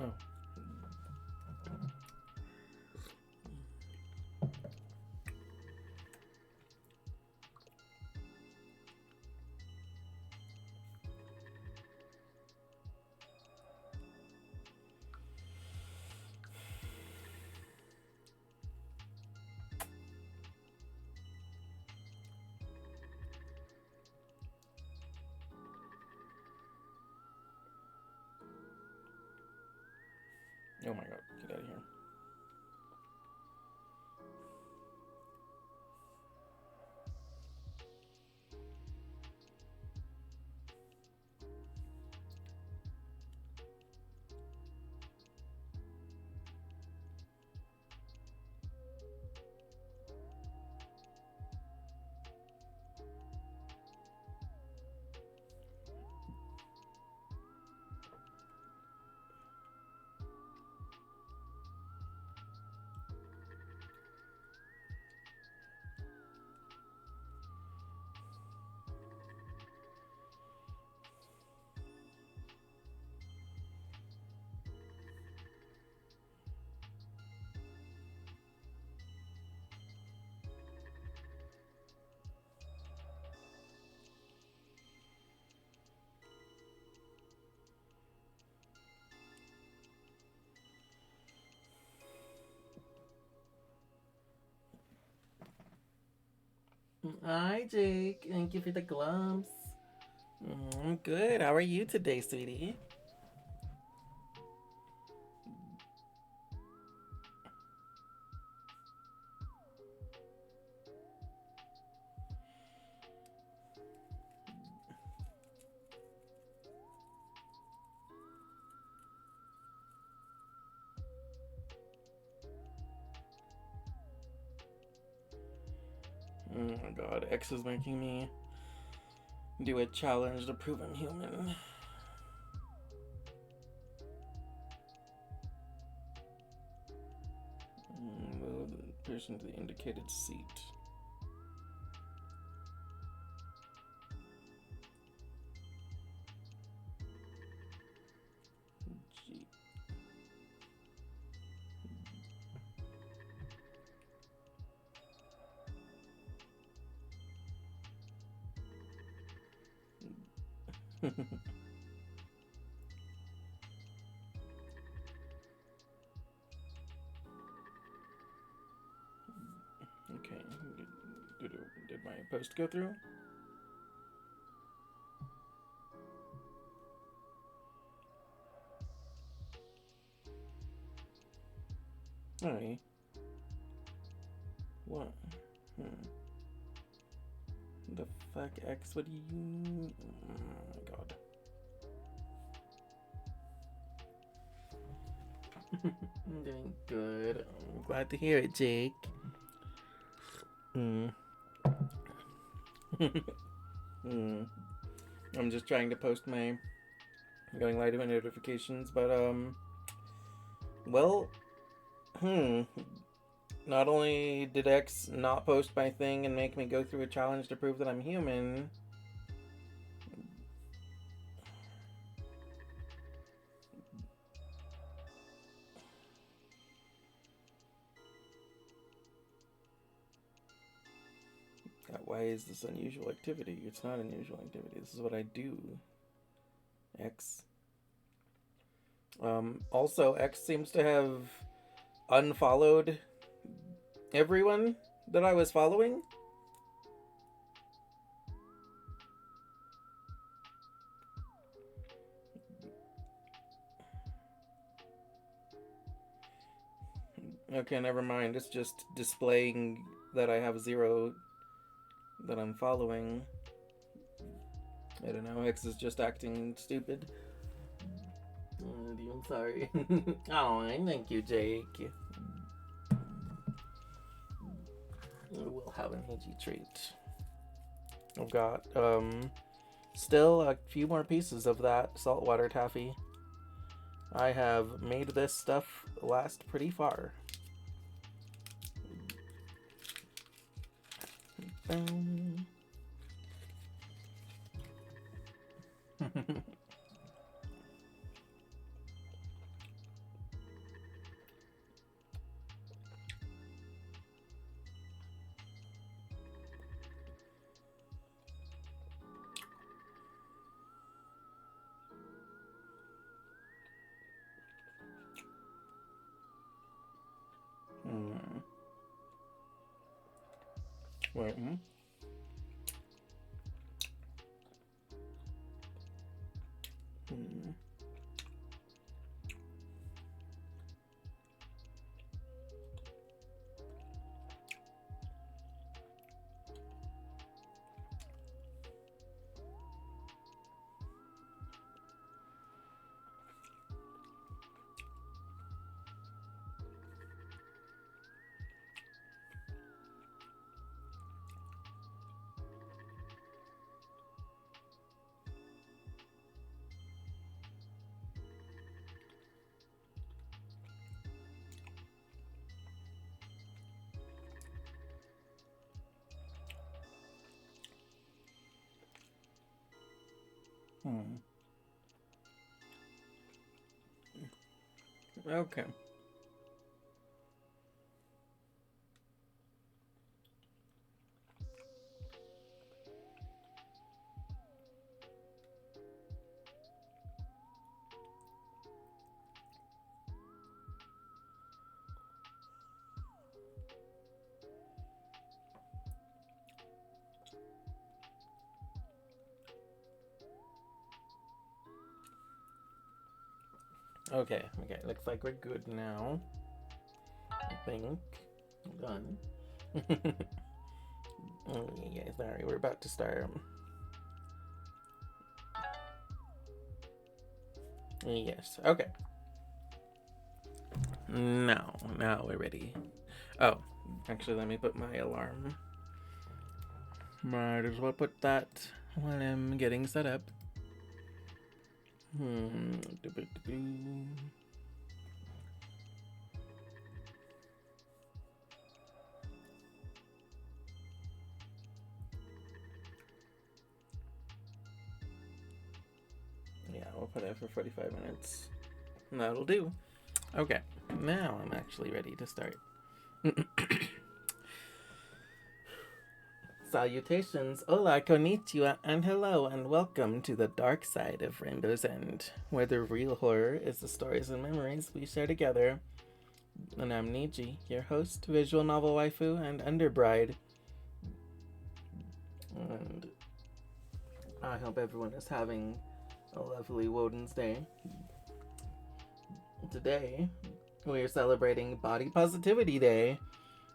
Oh. Oh my god, get out of here. Hi, Jake. Thank you for the gloves. I'm good. How are you today, sweetie? Oh my god, X is making me do a challenge to prove I'm human. Move the person to the indicated seat. Gee. Okay, did my post go through? Alright. What? The fuck, X? What do you... Oh my god. I'm doing good. I'm glad to hear it, Jake. Mm. I'm just trying to post my going live event notifications, but well, not only did X not post my thing and make me go through a challenge to prove that I'm human. Why is this unusual activity? It's not unusual activity. This is what I do. X. Also, X seems to have unfollowed everyone that I was following. Okay, never mind. It's just displaying that I have 0 that I'm following. I don't know. X is just acting stupid. I'm sorry. Oh, thank you, Jake. We'll have an EG treat. I've got still a few more pieces of that saltwater taffy. I have made this stuff last pretty far. Wait. Okay. Okay, looks like we're good now. I think. Done. Oh, yeah, sorry, we're about to start. Yes, okay. Now we're ready. Oh, actually, let me put my alarm. Might as well put that when I'm getting set up. Yeah, we'll put it for 45 minutes. That'll do. Okay, now I'm actually ready to start. Salutations, hola, konnichiwa, and hello, and welcome to the dark side of Rainbow's End, where the real horror is the stories and memories we share together. And I'm Niji, your host, visual novel waifu, and underbride. And I hope everyone is having a lovely Woden's Day. Today, we are celebrating Body Positivity Day,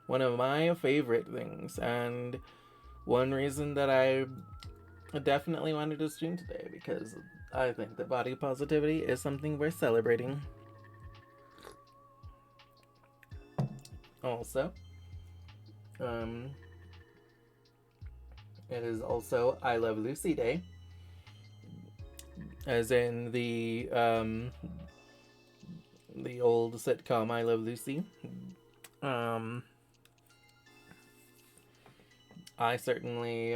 one of my favorite things, and one reason that I definitely wanted to stream today, because I think that body positivity is something worth celebrating. Also, it is also I Love Lucy Day, as in the old sitcom I Love Lucy. I certainly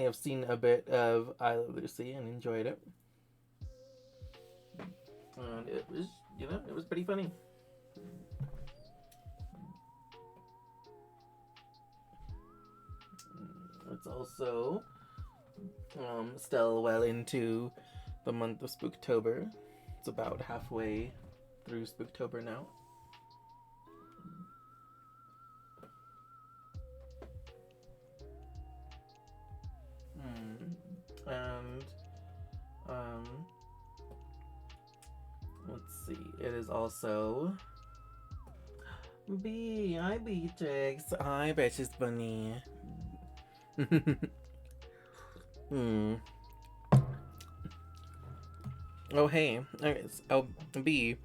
have seen a bit of I Love Lucy and enjoyed it, and it was, it was pretty funny. It's also still well into the month of Spooktober. It's about halfway through Spooktober now. And let's see, it is also B. Hi, Beatrix. Hi, Precious Bunny. Oh, hey. Okay, oh, B.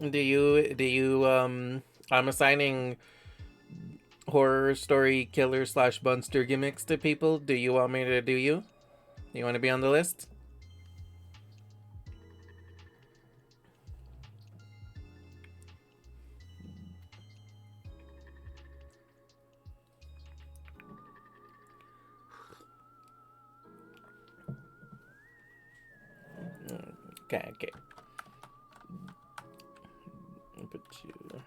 Do you I'm assigning horror story killer / monster gimmicks to people. Do you want me to do you? You want to be on the list? Okay. I'll put you.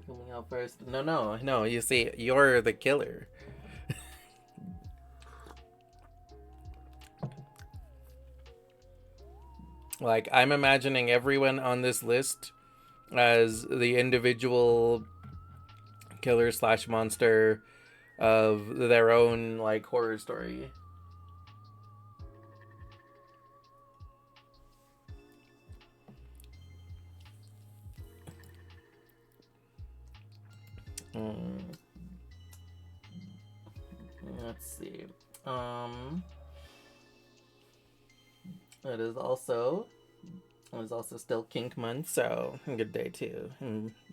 Coming out first. No. You see, you're the killer. Like, I'm imagining everyone on this list as the individual killer slash monster of their own, like, horror story. Let's see. It is also still kink month, so a good day to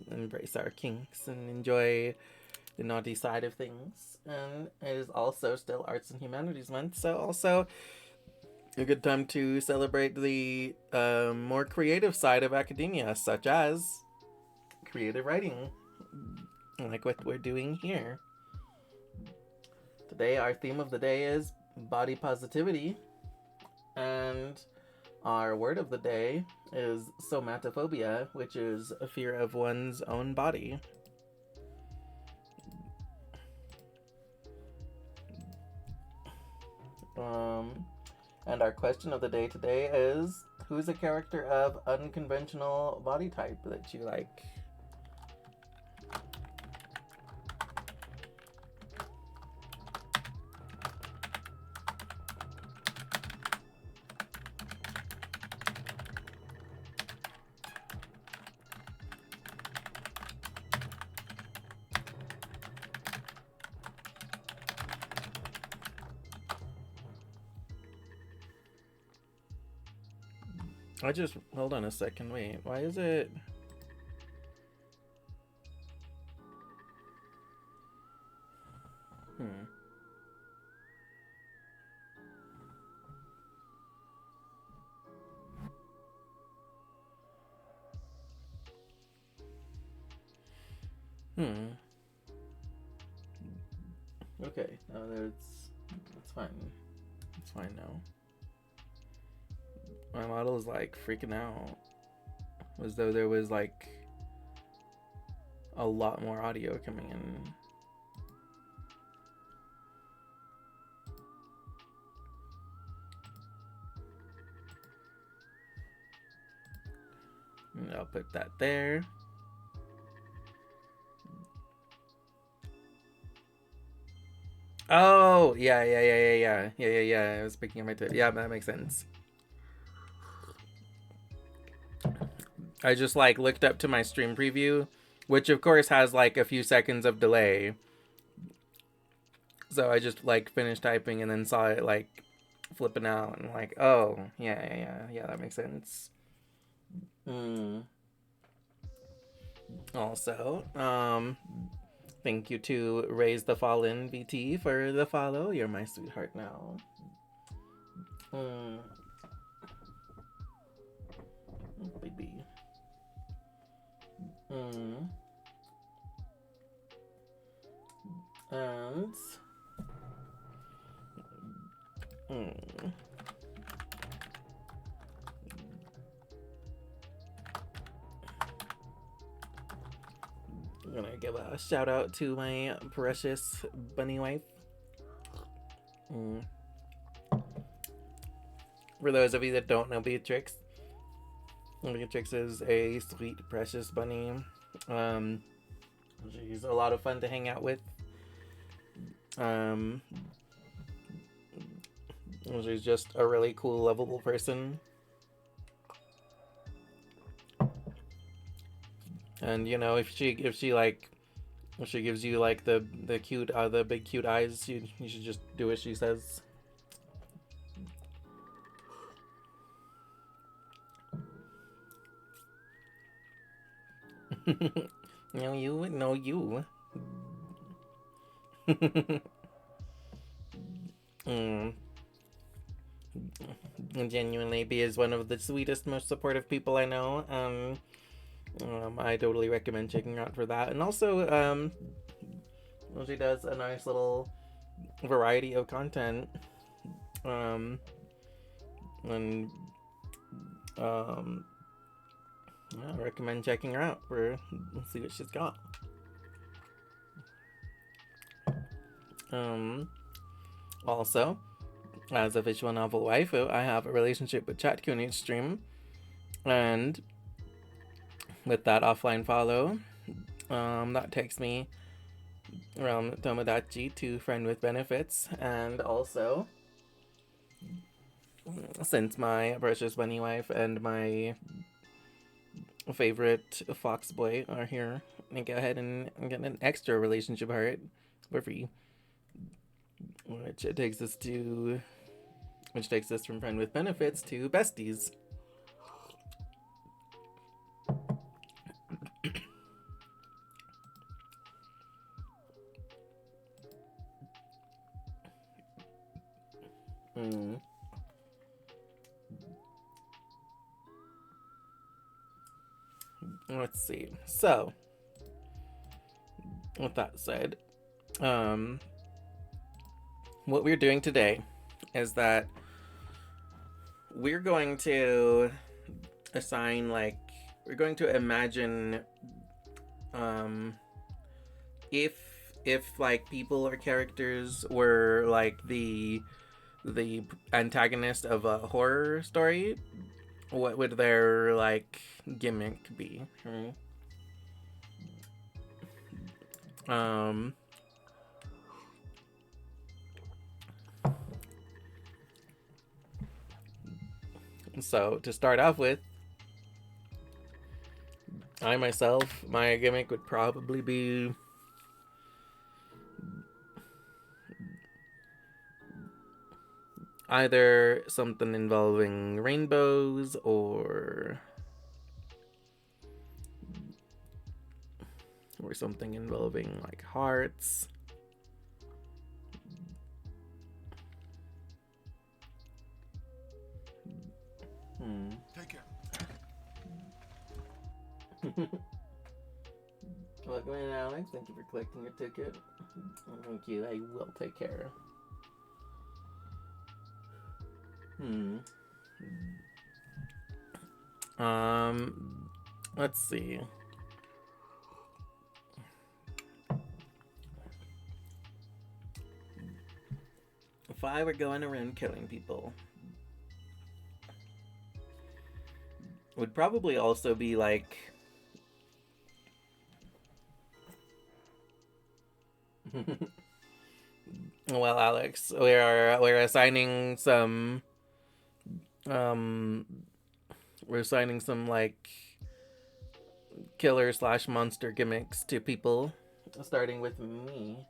embrace our kinks and enjoy the naughty side of things. And it is also still Arts and Humanities month, so also a good time to celebrate the more creative side of academia, such as creative writing, like what we're doing here. Today, our theme of the day is body positivity, and our word of the day is somatophobia, which is a fear of one's own body. And our question of the day today is, who's a character of unconventional body type that you like? Hold on a second, wait, why is it? Okay, no, it's fine. It's fine now. My model is like freaking out, as though there was like a lot more audio coming in. And I'll put that there. Oh, yeah. I was picking up my tip. Yeah, that makes sense. I just like looked up to my stream preview, which of course has like a few seconds of delay. So I just like finished typing and then saw it like flipping out and like, oh, yeah, that makes sense. Also, thank you to Raise the Fallen VT for the follow. You're my sweetheart now. Oh, baby. And I'm gonna give a shout out to my precious bunny wife. For those of you that don't know Beatrix, Beatrix is a sweet, precious bunny. She's a lot of fun to hang out with. She's just a really cool, lovable person. And you know, if she gives you like the cute the big cute eyes, you should just do as she says. No you. Genuinely, B is one of the sweetest, most supportive people I know. I totally recommend checking her out for that. And also, she does a nice little variety of content. I recommend checking her out for see what she's got. Also, as a visual novel waifu, I have a relationship with Chat Kun each stream. And with that offline follow, that takes me around Tomodachi to friend with benefits. And also, since my precious bunny wife and my favorite fox boy are here, I go ahead and get an extra relationship heart for free, which takes us from friend with benefits to besties. Let's see. So, with that said, what we're doing today is that we're going to assign, like, we're going to imagine if like people or characters were like the antagonist of a horror story, what would their like gimmick be? So to start off with, I myself, my gimmick would probably be either something involving rainbows or something involving like hearts. Take care. Welcome in, Alex. Thank you for collecting your ticket. Thank you. I will take care. Let's see. If I were going around killing people, would probably also be like well, Alex, we're assigning some like killer / monster gimmicks to people, starting with me.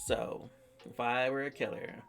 So, if I were a killer,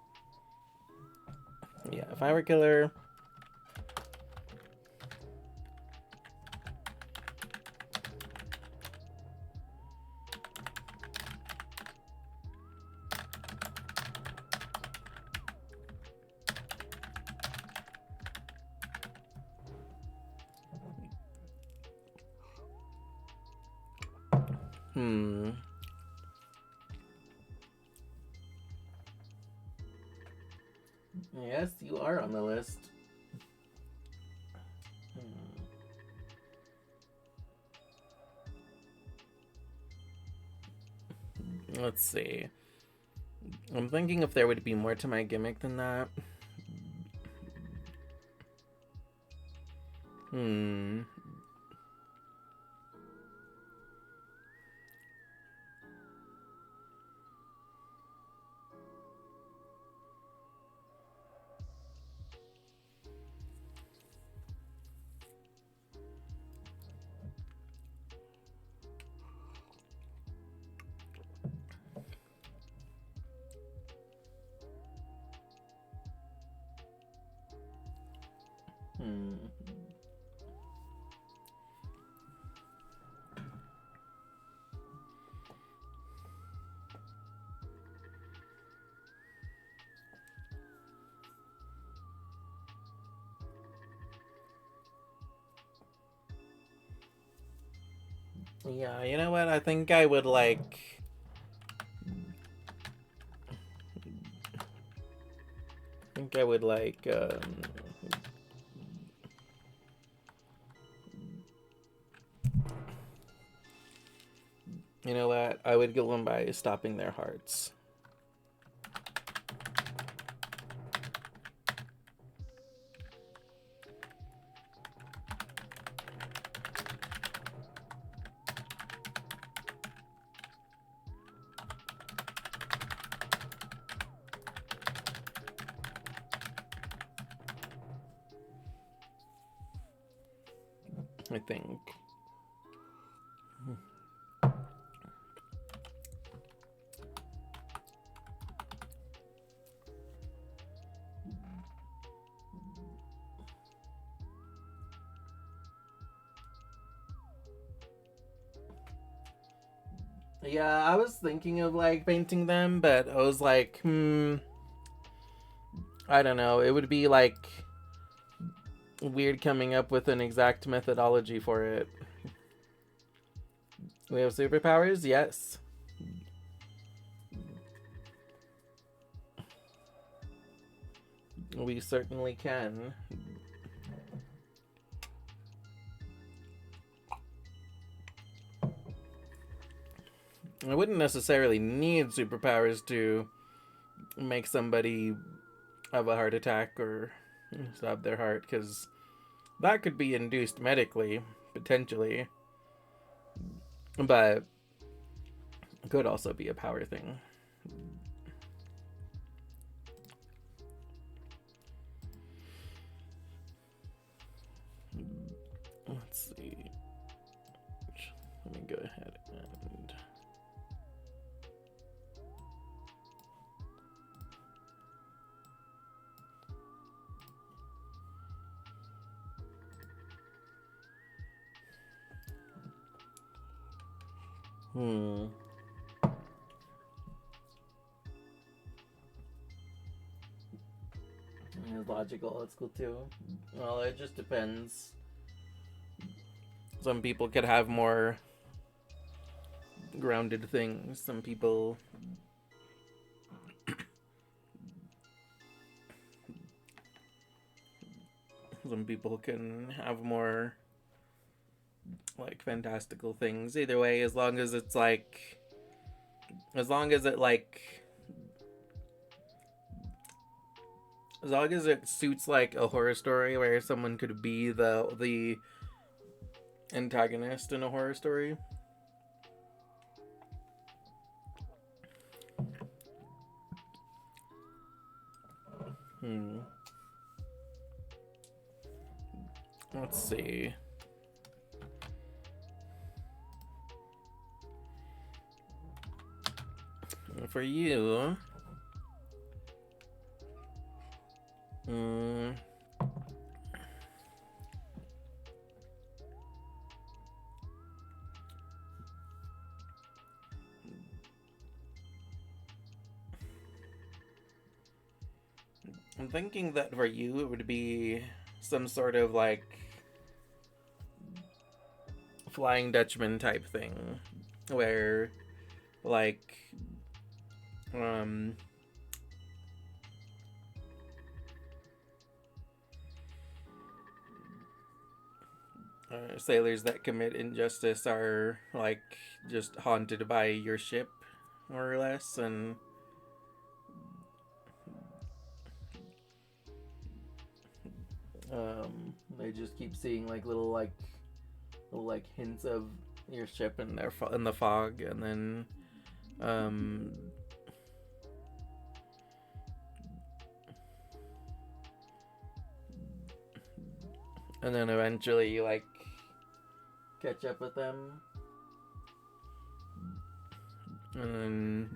Yes, you are on the list. Let's see. I'm thinking if there would be more to my gimmick than that. Yeah, you know what? I think I would like... You know what? I would kill them by stopping their hearts. I think. Yeah, I was thinking of like painting them, but I was like, I don't know. It would be like weird coming up with an exact methodology for it. We have superpowers? Yes. We certainly can. I wouldn't necessarily need superpowers to make somebody have a heart attack or stop their heart, because that could be induced medically, potentially. But it could also be a power thing. Let's see. Let me go ahead and... It's logical, that's cool too. Well, it just depends. Some people could have more grounded things. Some people can have more like fantastical things. Either way, as long as it's like, as long as it suits like a horror story where someone could be the antagonist in a horror story. Let's see. For you, I'm thinking that for you it would be some sort of like Flying Dutchman type thing, where like sailors that commit injustice are like just haunted by your ship, more or less, and they just keep seeing like little hints of your ship in the fog, and then eventually you like catch up with them, and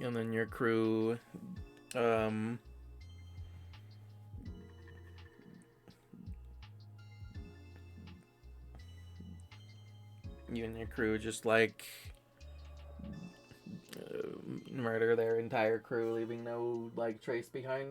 then your crew you and your crew just like murder their entire crew, leaving no like trace behind.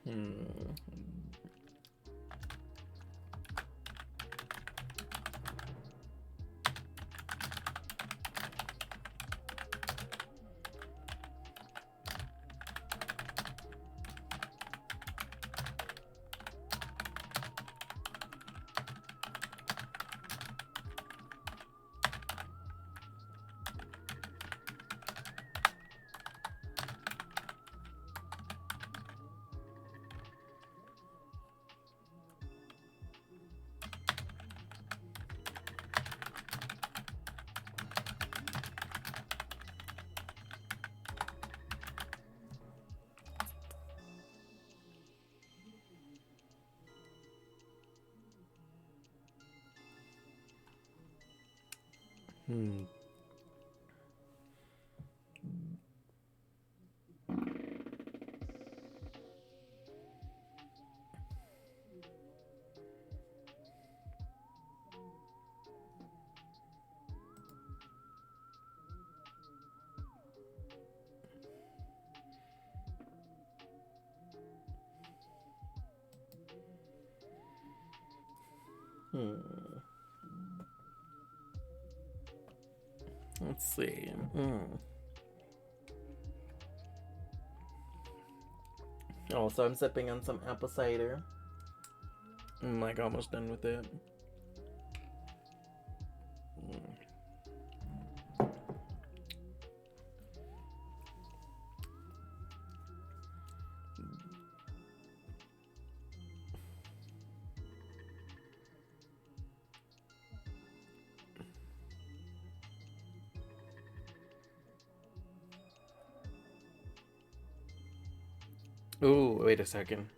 Hmm. Hmm. Hmm. Let's see. Oh, so I'm sipping on some apple cider. I'm like almost done with it. Ooh, wait a second.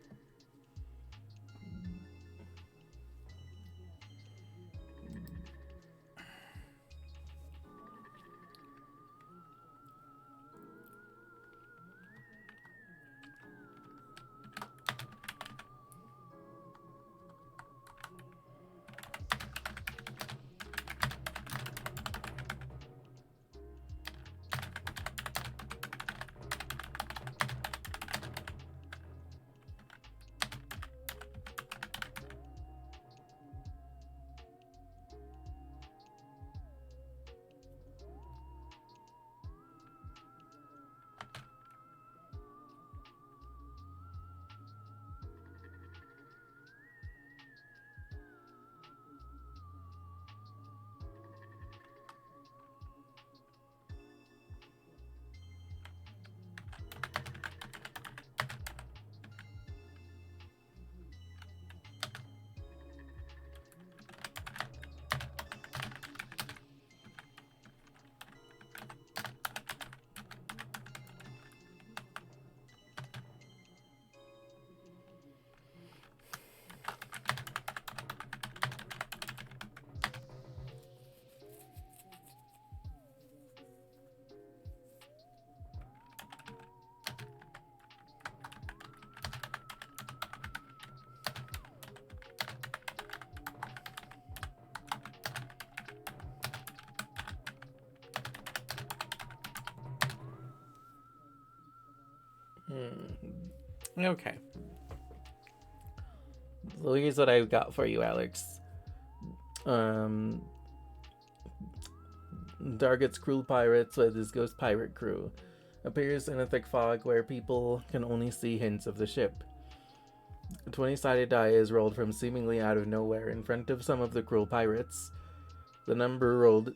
Okay. So here's what I've got for you, Alex. Targets cruel pirates with his ghost pirate crew. Appears in a thick fog where people can only see hints of the ship. A 20-sided die is rolled from seemingly out of nowhere in front of some of the cruel pirates. The number rolled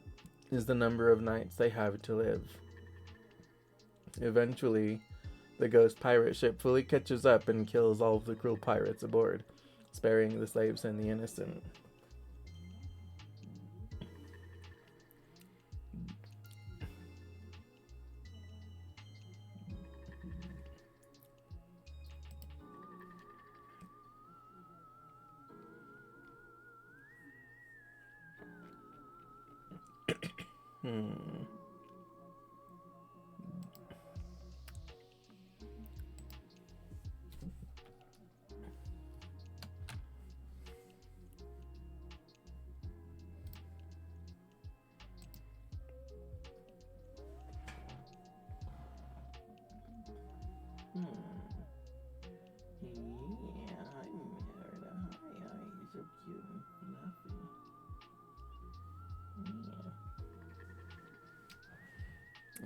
is the number of nights they have to live. Eventually, the ghost pirate ship fully catches up and kills all of the cruel pirates aboard, sparing the slaves and the innocent.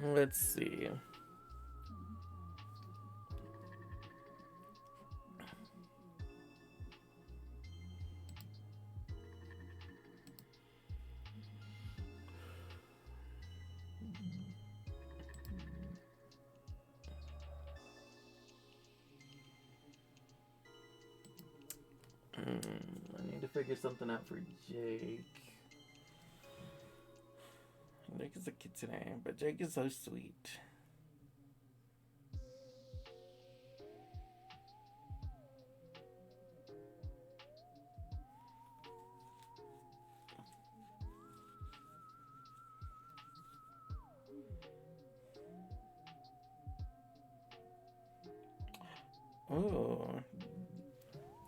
Let's see. I need to figure something out for Jake. Jake is a kid today, but Jake is so sweet. Oh,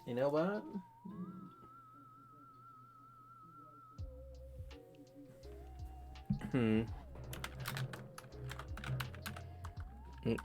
you know what? Hmm. Hmm.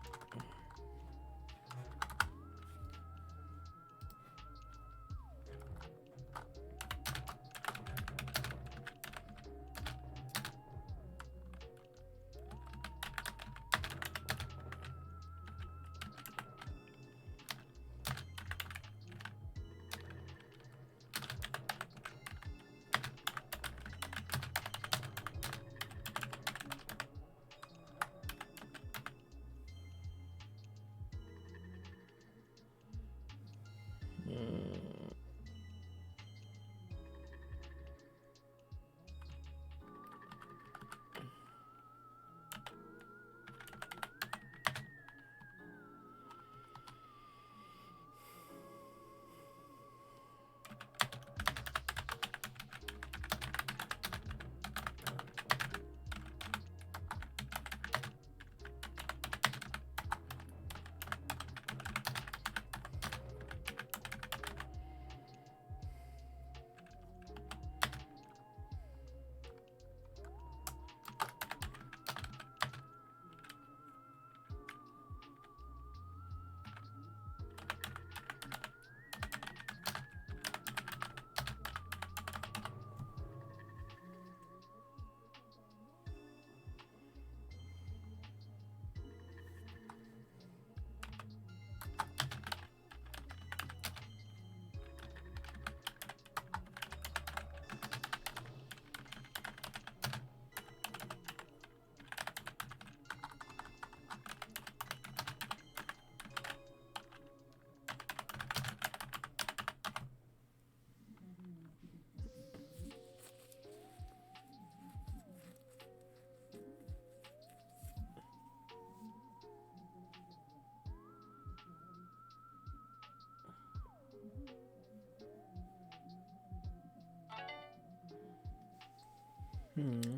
Hmm.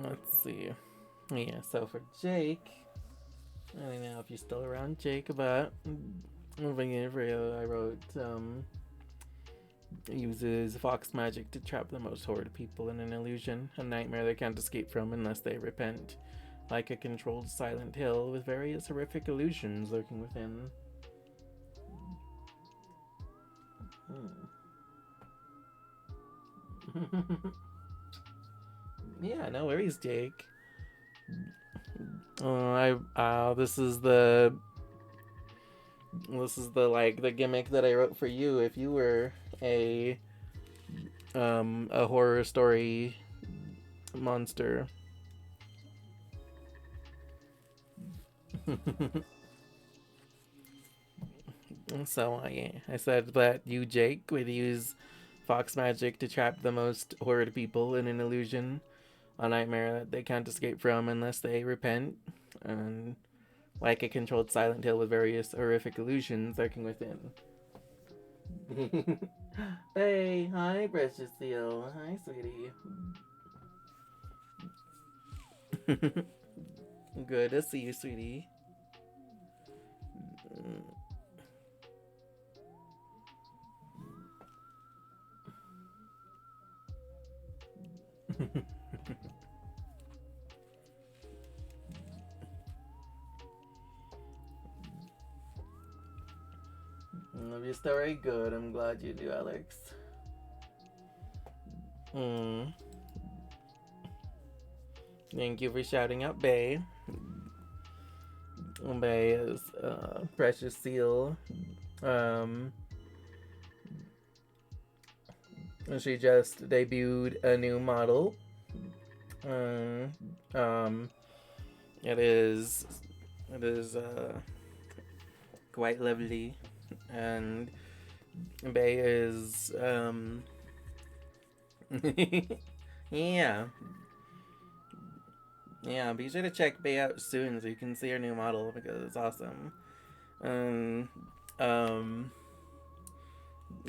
Let's see. Yeah, so for Jake, I don't know if you're still around, Jake, but moving in for you, I wrote, uses fox magic to trap the most horrid people in an illusion, a nightmare they can't escape from unless they repent. Like a controlled silent hill with various horrific illusions lurking within. Yeah, no worries, Jake. This is the like the gimmick that I wrote for you. If you were a horror story monster. So I said that you, Jake, would use fox magic to trap the most horrid people in an illusion, a nightmare that they can't escape from unless they repent, and like a controlled silent tale with various horrific illusions lurking within. Hey, hi, precious seal. Hi, sweetie. Good to see you, sweetie. Love your story. Good. I'm glad you do, Alex. Thank you for shouting out Bay. Bay is precious seal. She just debuted a new model. It is quite lovely, and Bay is yeah. Yeah, be sure to check Bay out soon so you can see her new model because it's awesome.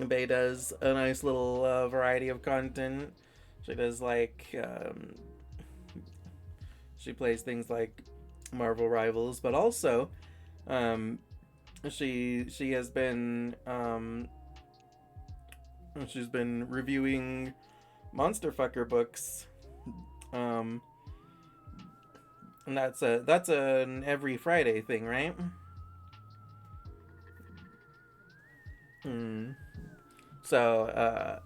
Bay does a nice little variety of content. She does like she plays things like Marvel Rivals, but also she has been she's been reviewing Monster Fucker books. And that's an every Friday thing, right? So,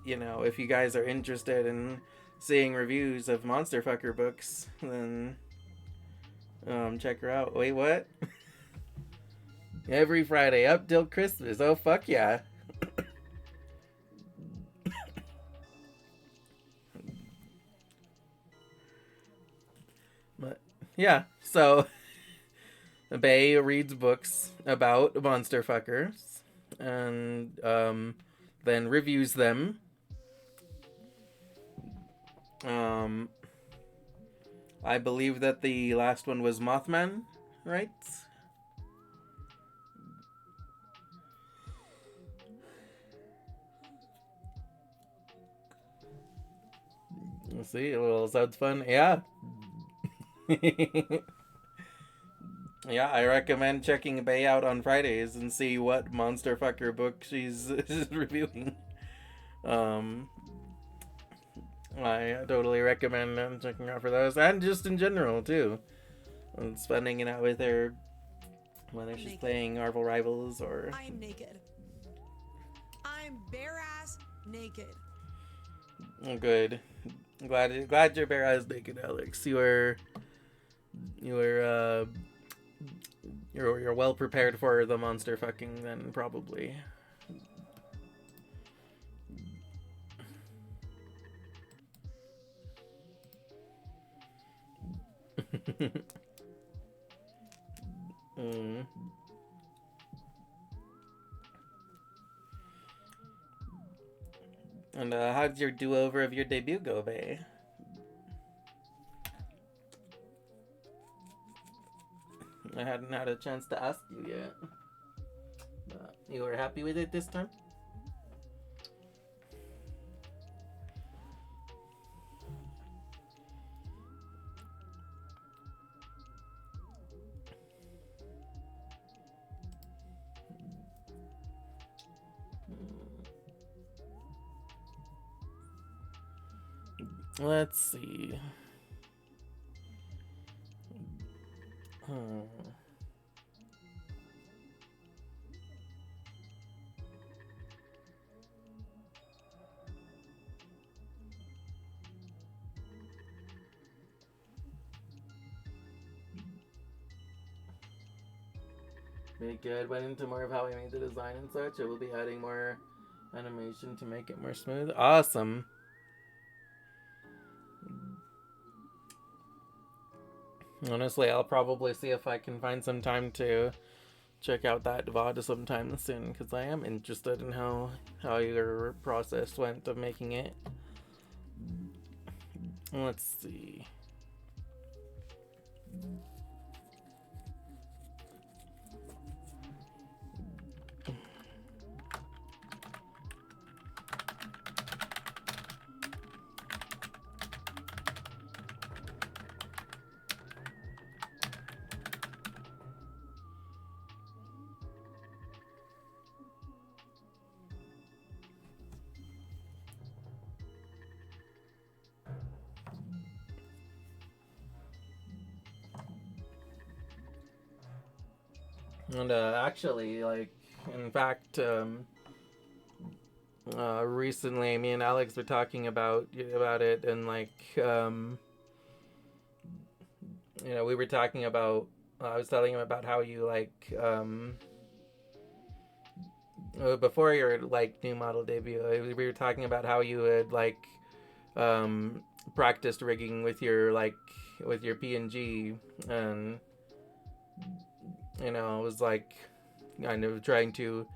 if you guys are interested in seeing reviews of Monster Fucker books, then check her out. Wait, what? Every Friday up till Christmas. Oh, fuck yeah. But yeah, so Bay reads books about monster fuckers and then reviews them. I believe that the last one was Mothman, right? We'll see. Well, sounds fun. Yeah. Yeah, I recommend checking Bay out on Fridays and see what monster fucker book she's reviewing. I totally recommend checking out for those, and just in general too. It's fun hanging out with her, whether she's playing Marvel Rivals or. I'm naked. I'm bare ass naked. Oh, good. Glad you're bare ass naked, Alex. You're well prepared for the monster fucking then, probably. And how did your do-over of your debut go, Bay? I hadn't had a chance to ask you yet. But you were happy with it this time? Let's see. Very good. Went into more of how we made the design and such. I will be adding more animation to make it more smooth. Awesome. Honestly, I'll probably see if I can find some time to check out that VOD sometime soon, because I am interested in how your process went of making it. Let's see. And actually, like, in fact, recently, me and Alex were talking about it, and like, we were talking about. I was telling him about how you like, before your like new model debut. We were talking about how you had like, practiced rigging with your PNG, and I was like, kind of trying to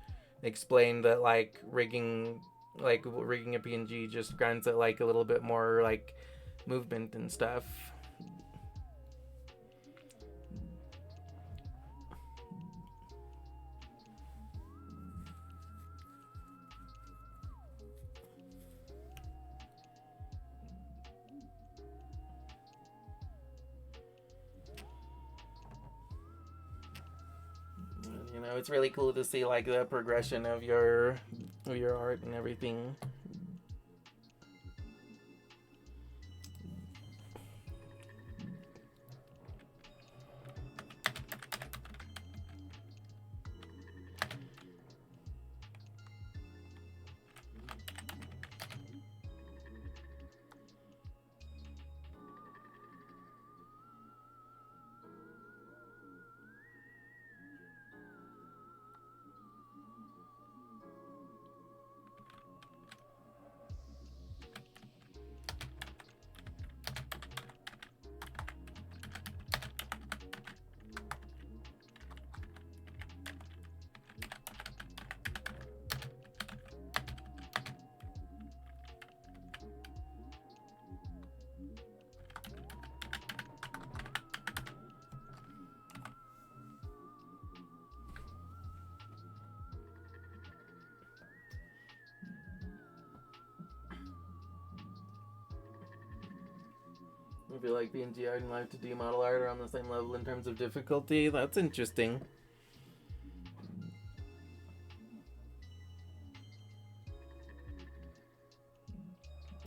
explain that like rigging a PNG just grants it like a little bit more like movement and stuff. It's really cool to see like the progression of your art and everything. I feel like PNG art and Live 2D model art are on the same level in terms of difficulty. That's interesting.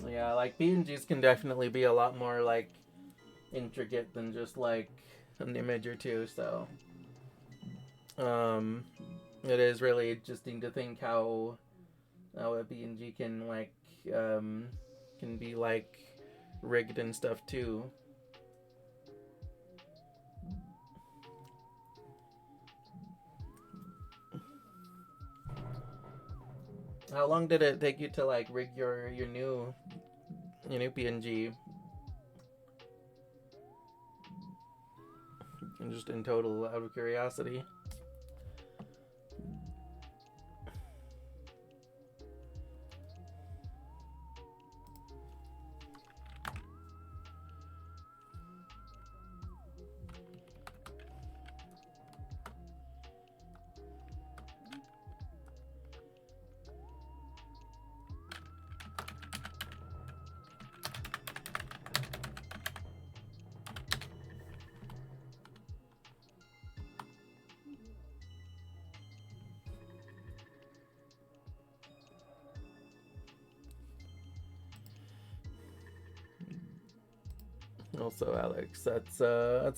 Yeah, like PNGs can definitely be a lot more like intricate than just like an image or two, so it is really interesting to think how a PNG can like can be like rigged and stuff too. How long did it take you to like rig your new PNG? And just in total, out of curiosity. Also, Alex, that's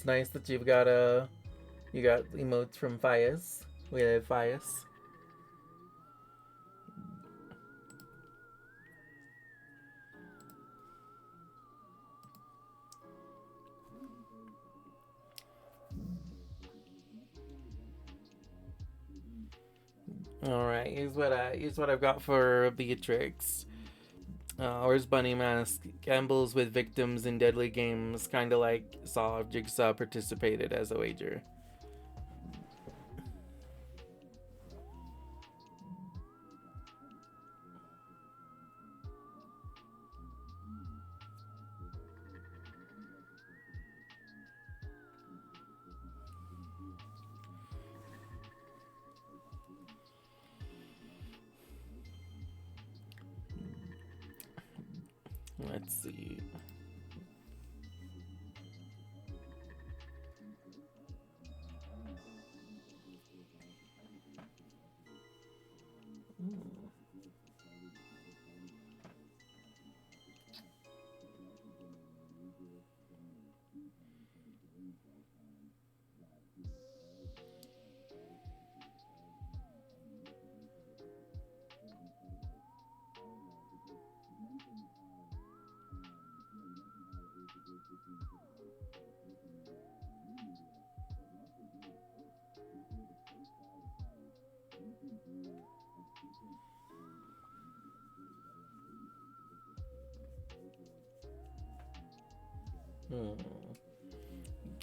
nice that you got emotes from Fias. We have Fias. All right, here's what I've got for Beatrix. Where's Bunny Mask? Gambles with victims in deadly games, kind of like Saw if Jigsaw participated as a wager. Let's see.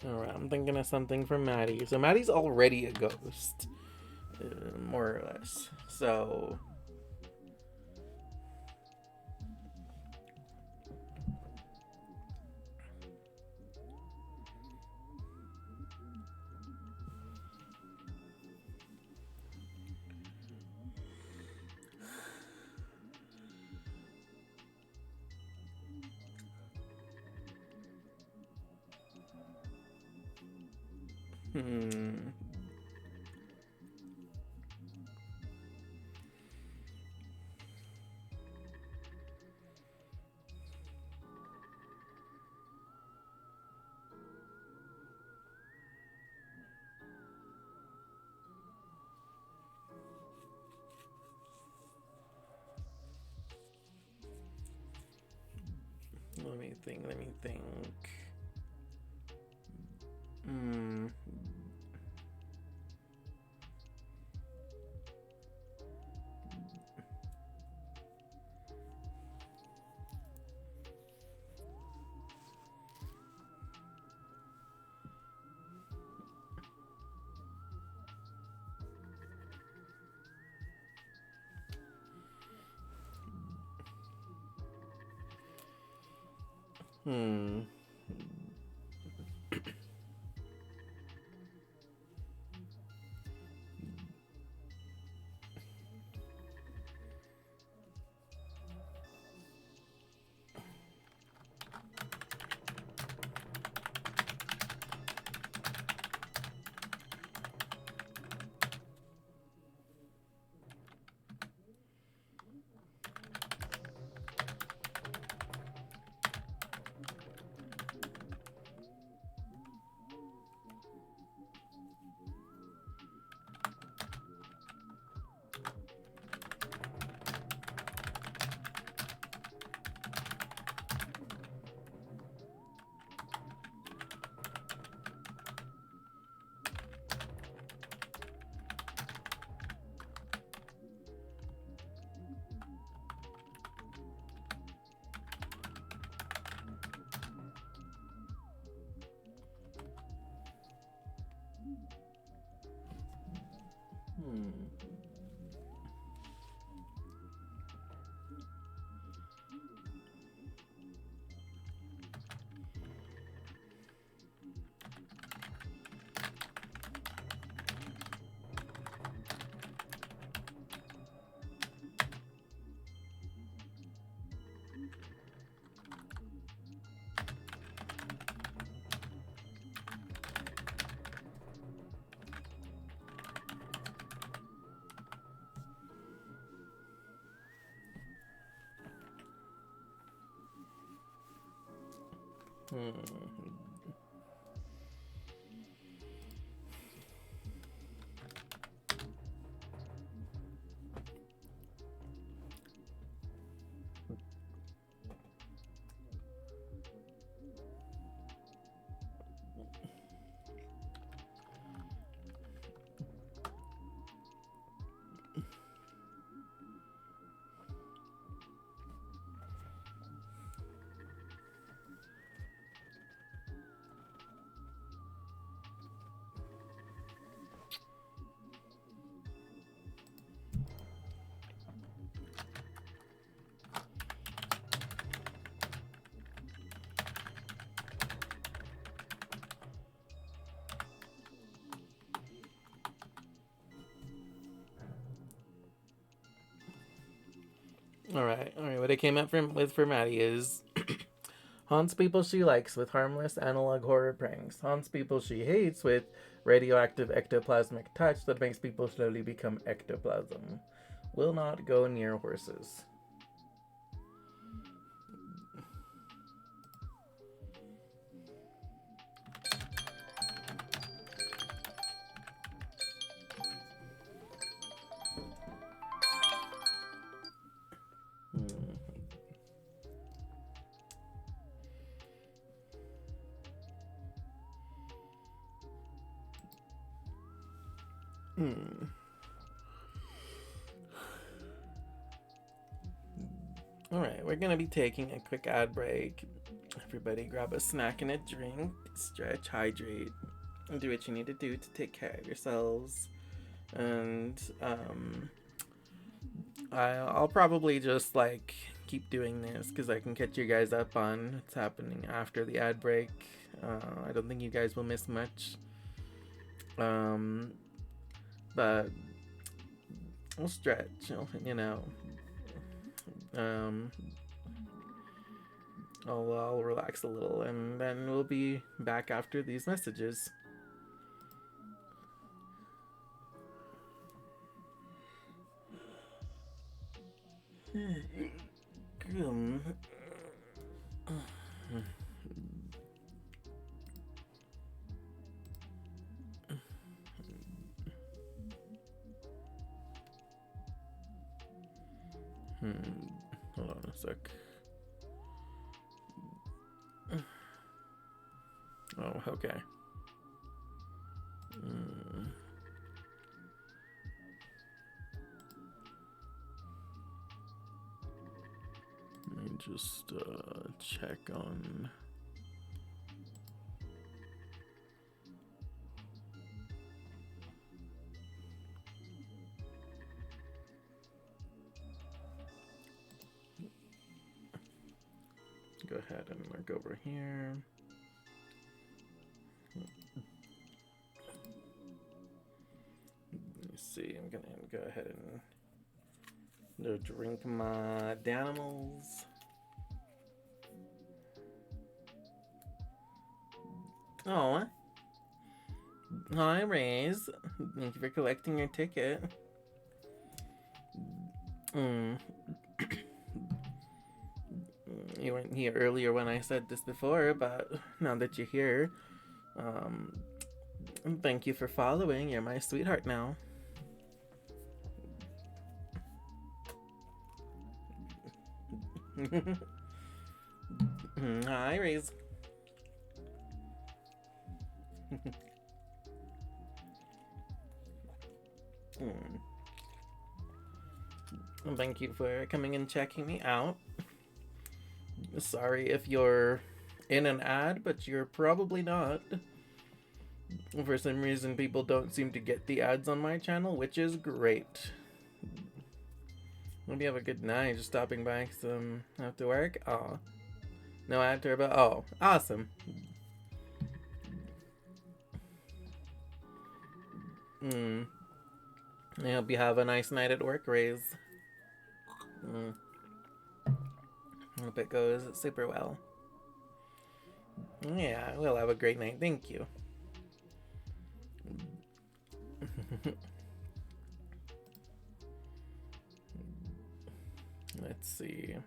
Alright, I'm thinking of something for Maddie. So Maddie's already a ghost, more or less. So let me think. Alright. What I came up with for Maddie is haunts people she likes with harmless analog horror pranks. Haunts people she hates with radioactive ectoplasmic touch that makes people slowly become ectoplasm. Will not go near horses. Alright, we're gonna be taking a quick ad break. Everybody grab a snack and a drink, stretch, hydrate, and do what you need to do to take care of yourselves. And I'll probably just like keep doing this because I can catch you guys up on what's happening after the ad break. I don't think you guys will miss much. But we'll stretch, you know. I'll relax a little, and then we'll be back after these messages. Hold on a sec. Oh, okay. Let me just check on. Go ahead and mark over here. Let me see. I'm gonna go ahead and drink my Danimals. Oh, hi, Raze. Thank you for collecting your ticket. You weren't here earlier when I said this before, but now that you're here, thank you for following. You're my sweetheart now. Hi, Raze. Thank you for coming and checking me out. Sorry if you're in an ad, but you're probably not. For some reason, people don't seem to get the ads on my channel, which is great. Hope you have a good night. Just stopping by because I have to work. Oh, no ad turbo. Oh, awesome. I hope you have a nice night at work, Raze. Hope it goes super well. Yeah, we'll have a great night. Thank you. Let's see.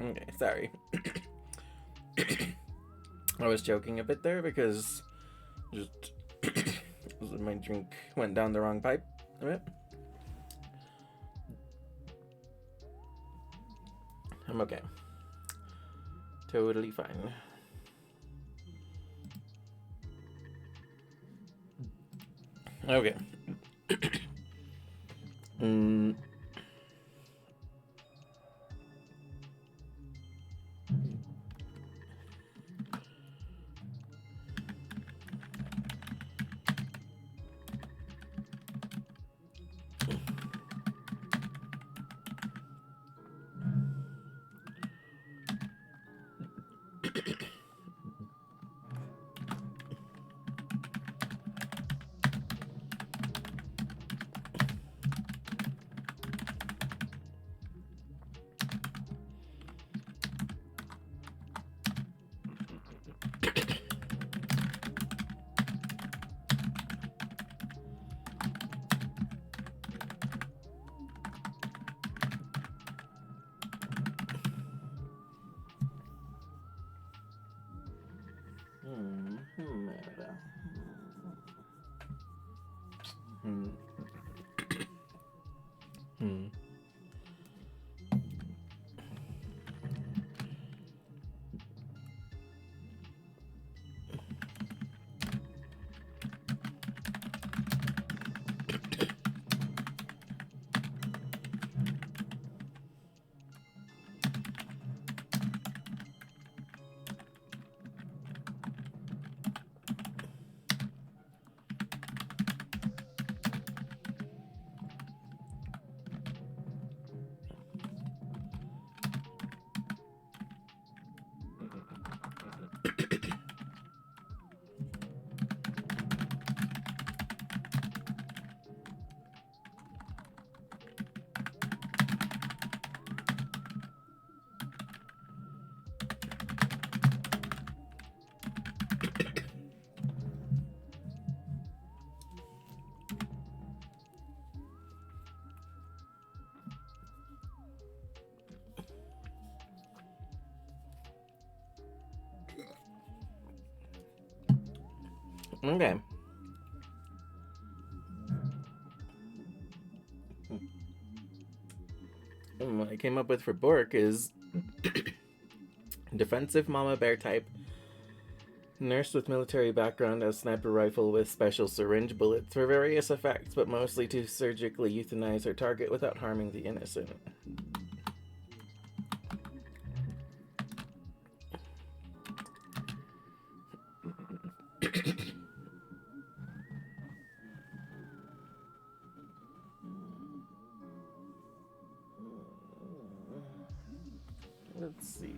Okay, sorry. I was joking a bit there because just my drink went down the wrong pipe a bit. I'm okay. Totally fine. Okay. Okay. What I came up with for Bork is defensive mama bear type, nurse with military background, as sniper rifle with special syringe bullets for various effects, but mostly to surgically euthanize her target without harming the innocent. Let's see.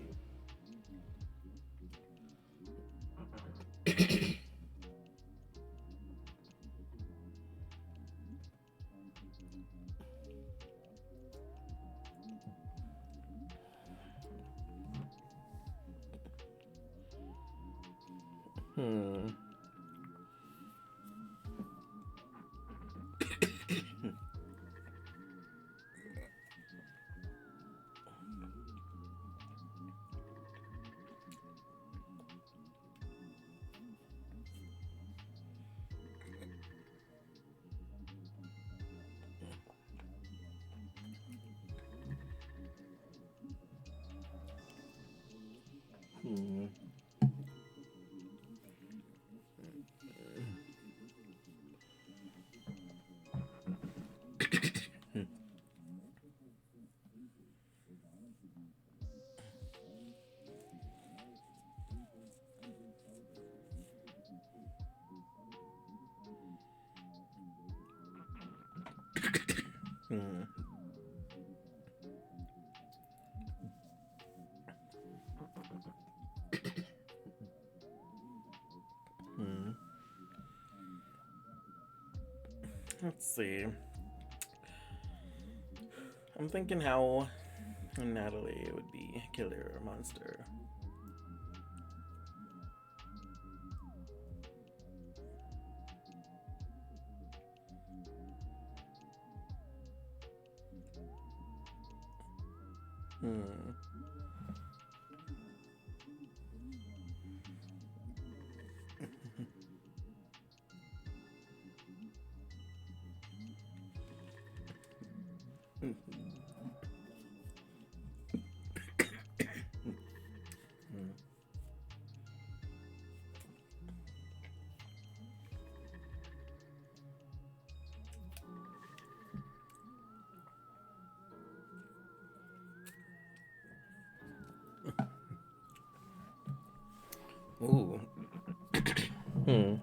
Let's see. I'm thinking how Natalie would be killer or monster. Ooh. Hmm.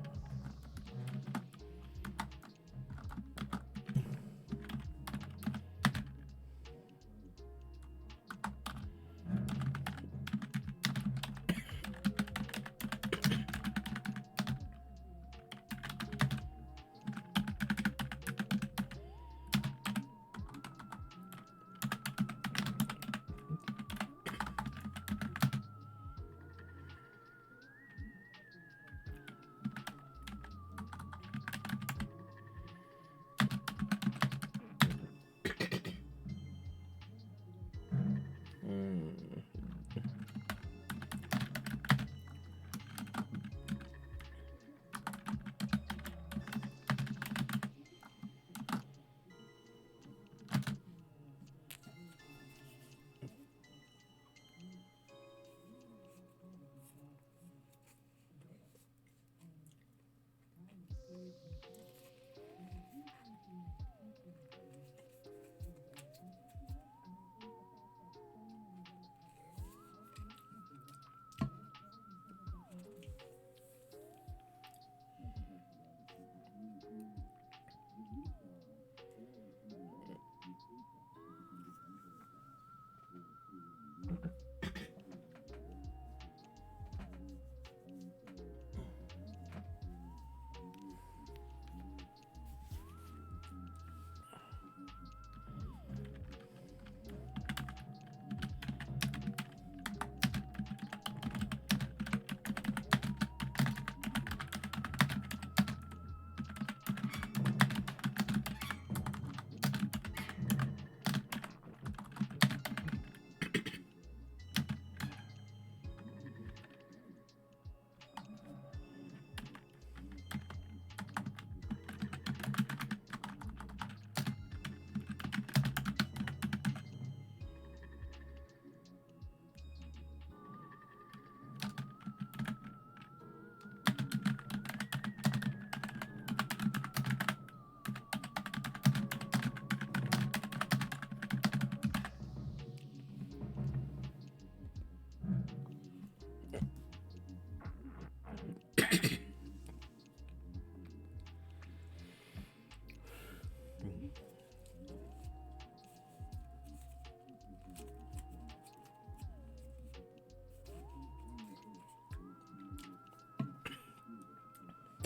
Hmm.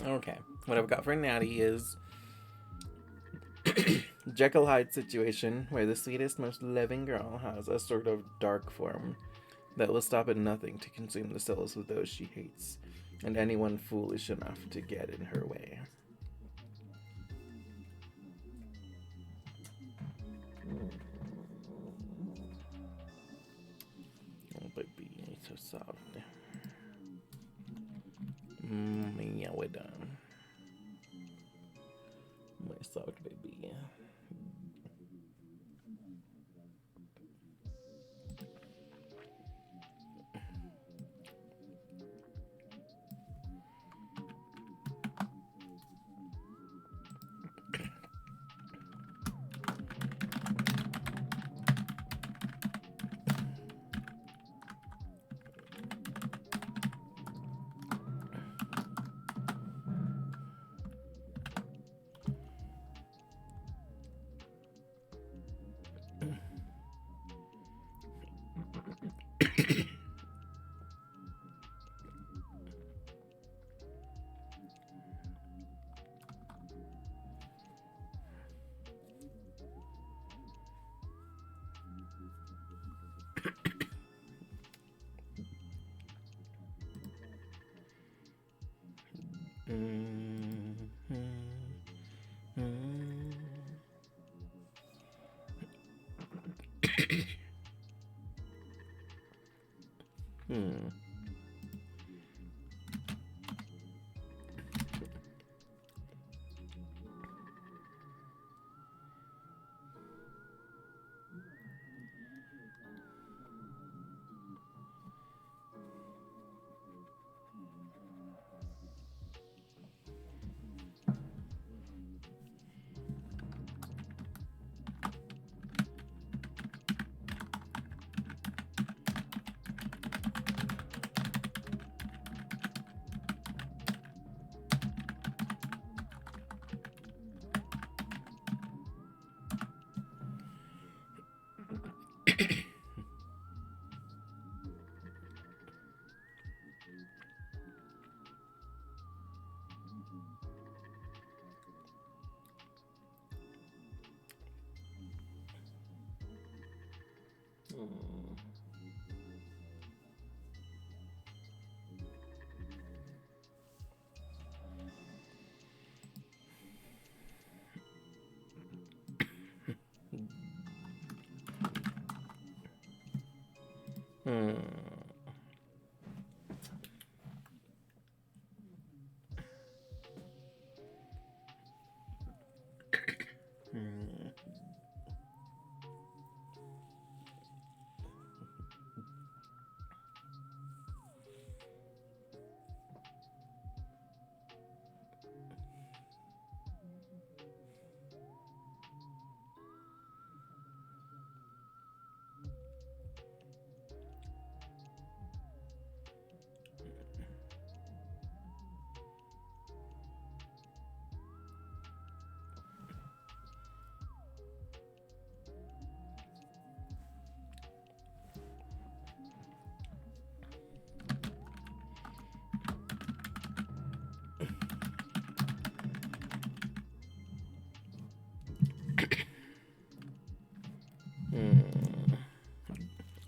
Okay. What I've got for Natty is Jekyll Hyde situation where the sweetest, most loving girl has a sort of dark form that will stop at nothing to consume the souls of those she hates, and anyone foolish enough to get in her way. Oh, baby, it's so soft. Yeah, we're done. My soft baby.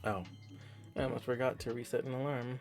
Oh, I almost forgot to reset an alarm.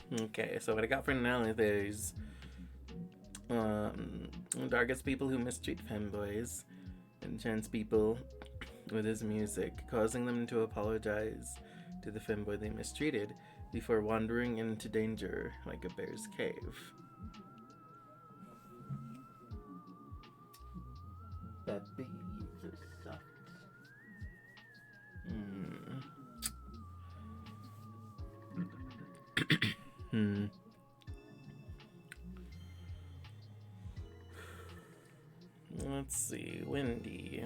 Okay, so what I got for now is targets people who mistreat femboys, enchants people with his music, causing them to apologize to the femboy they mistreated before wandering into danger like a bear's cave. Baby, so soft. Let's see, windy.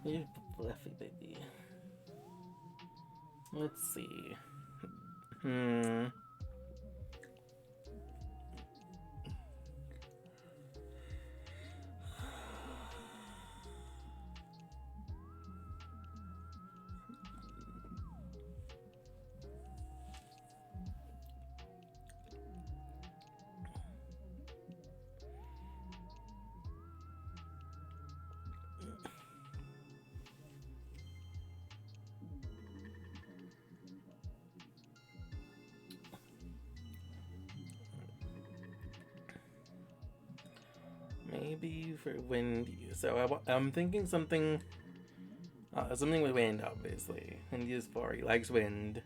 You fluffy baby. Let's see. Maybe for windy. So I'm thinking something with wind, obviously. Windy is for, he likes wind.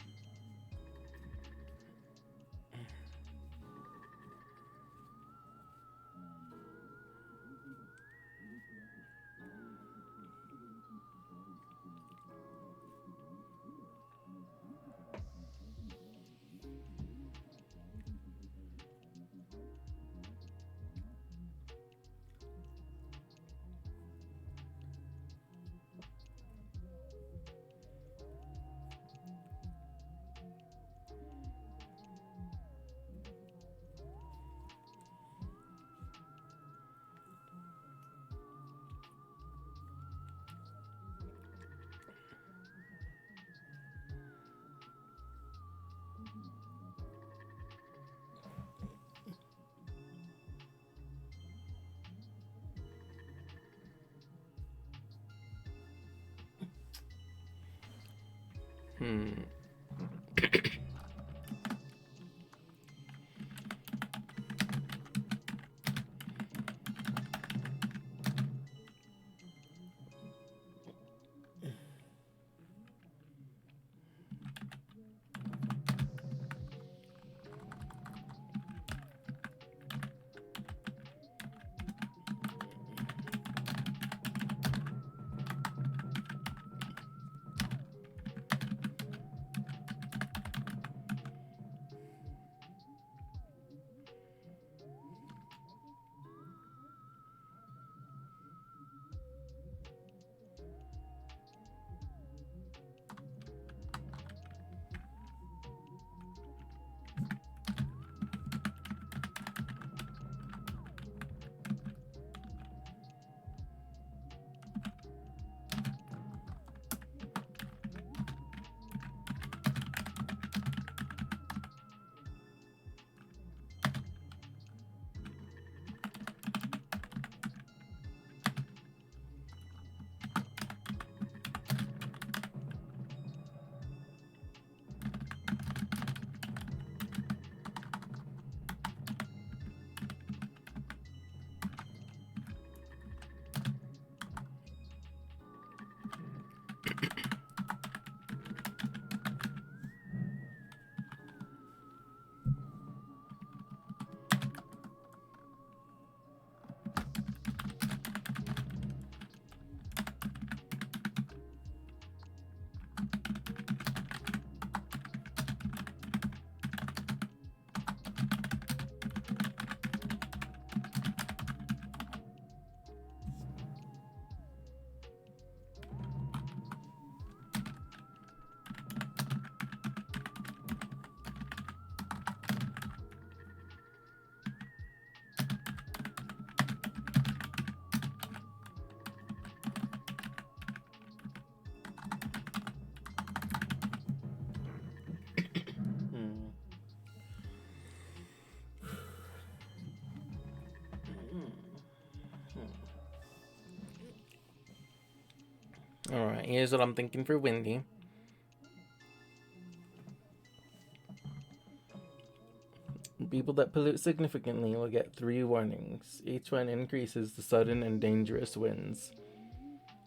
Alright, here's what I'm thinking for Wendy. People that pollute significantly will get 3 warnings. Each one increases the sudden and dangerous winds.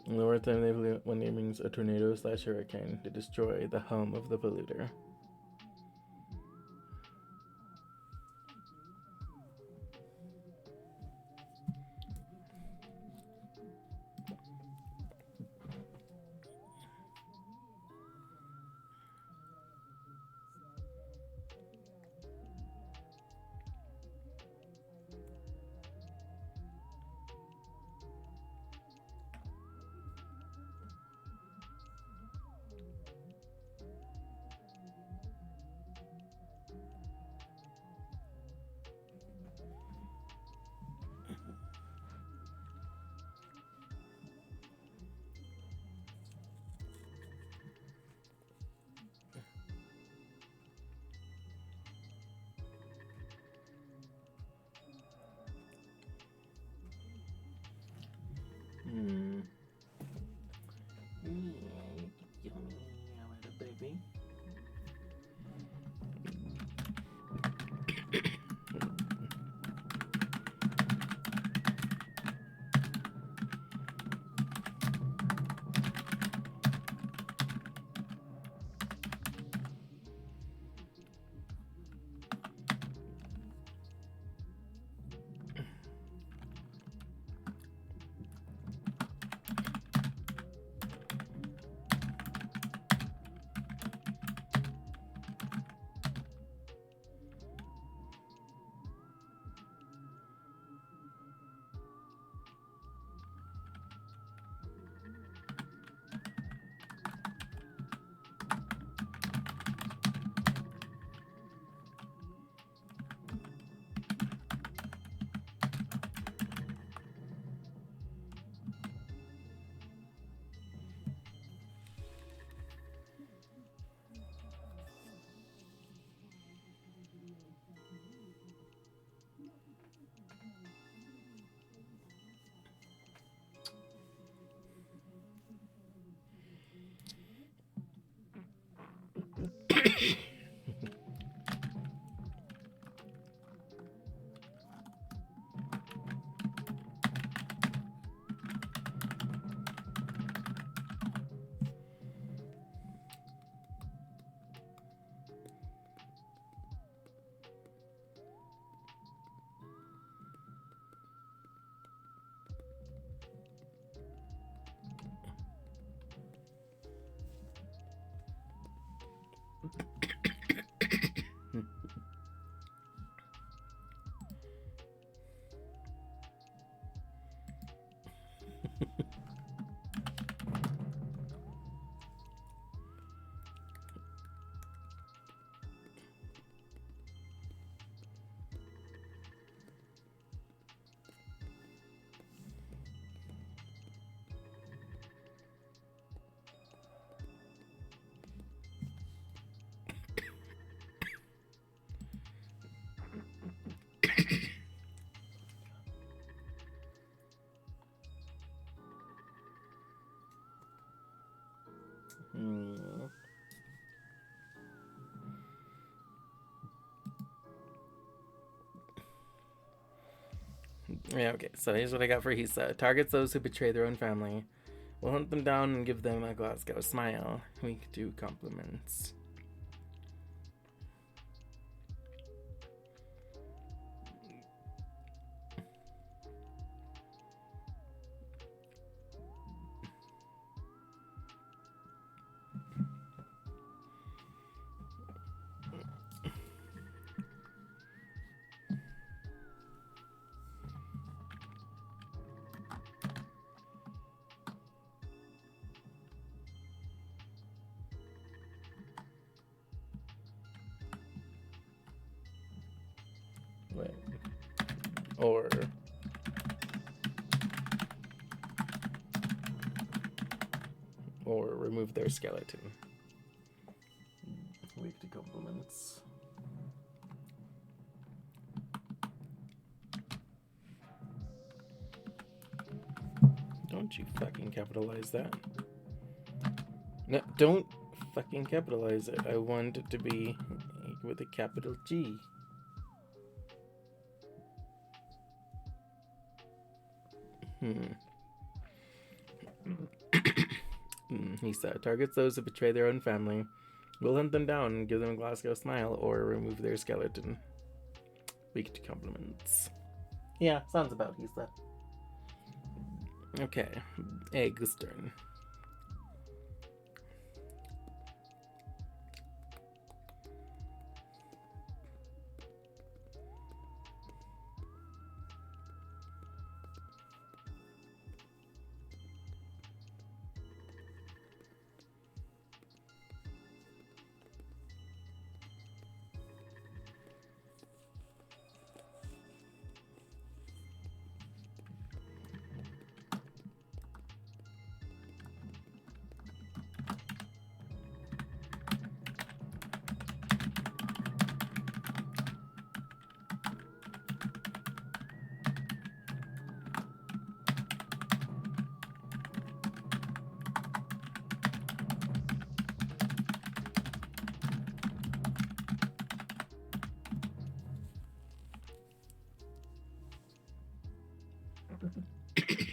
The lower time they pollute, one name means a tornado/hurricane to destroy the home of the polluter. Baby. Yeah, okay, so here's what I got for Hisa. Targets those who betray their own family. We'll hunt them down and give them a Glasgow smile. We could do compliments. Wait. Or remove their skeleton. Weak to compliments. Don't you fucking capitalize that. No, don't fucking capitalize it. I want it to be with a capital G. He said, targets those who betray their own family. We'll hunt them down and give them a Glasgow smile or remove their skeleton. Weak to compliments. Yeah, sounds about, he said. Okay, Egg's turn. What do you think, baby?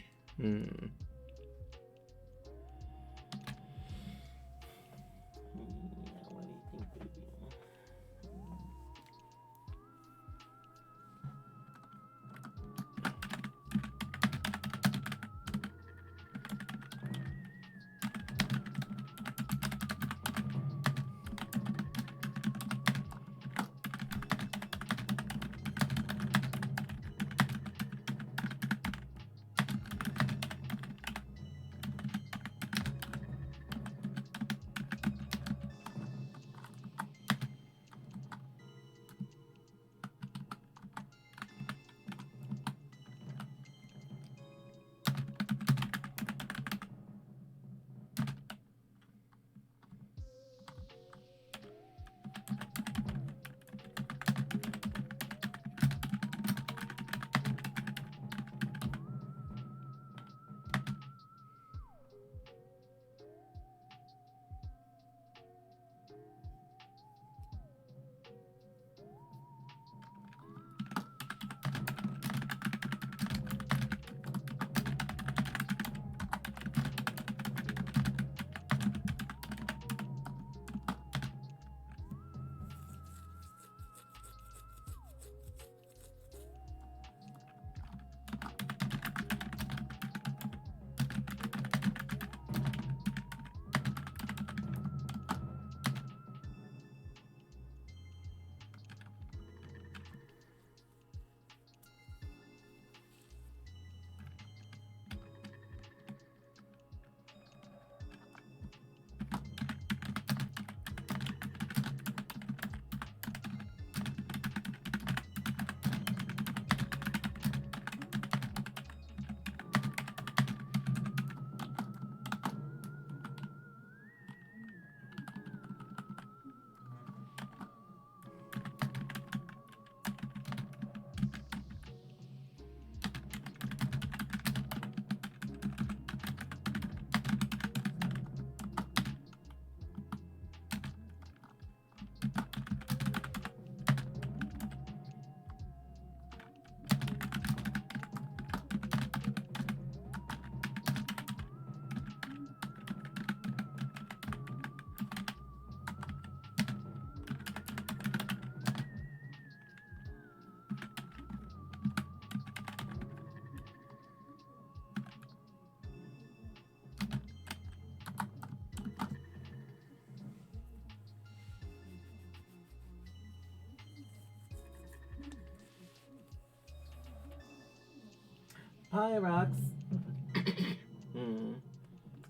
Pyrax.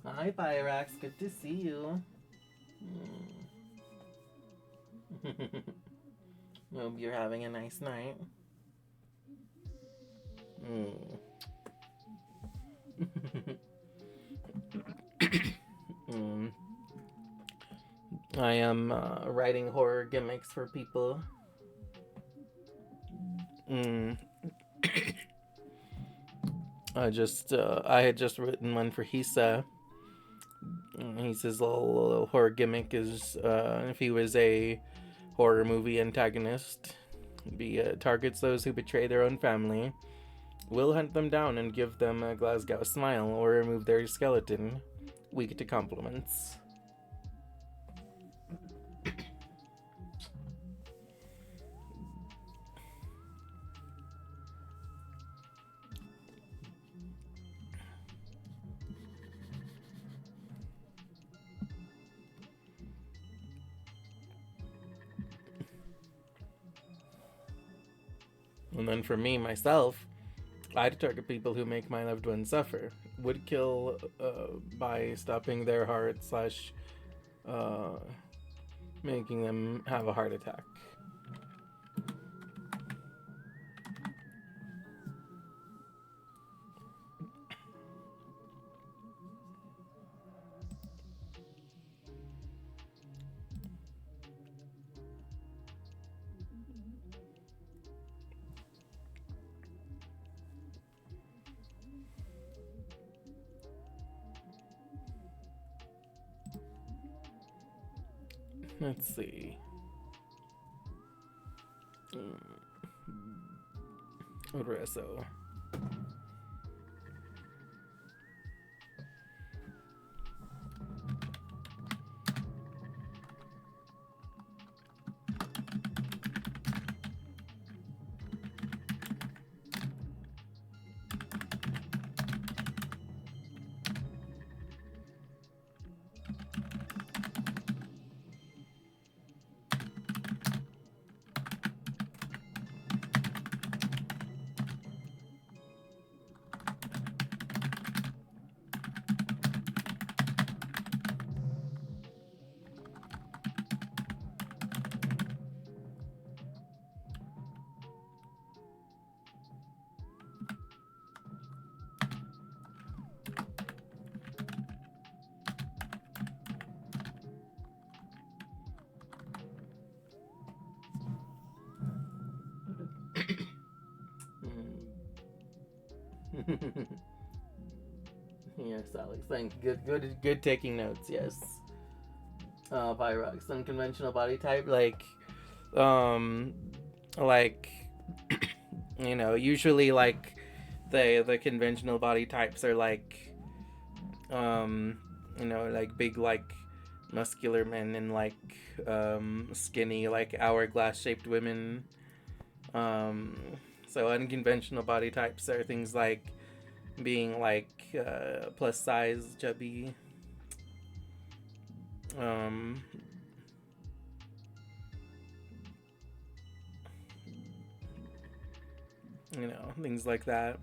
Hi, Pyrax. Good to see you. Hope you're having a nice night. I am writing horror gimmicks for people. I had just written one for Hisa He says little horror gimmick is if he was a horror movie antagonist, be targets those who betray their own family, will hunt them down and give them a Glasgow smile or remove their skeleton, weak to compliments. And then for me, myself, I'd target people who make my loved ones suffer. Would kill by stopping their heart / making them have a heart attack. Let's see. Reso. Yes, Alex. Thank you. Good taking notes. Yes. Pyrox, unconventional body type, like, usually like the conventional body types are like, like big, like muscular men and like skinny, like hourglass shaped women. So unconventional body types are things like being like plus size, chubby, things like that.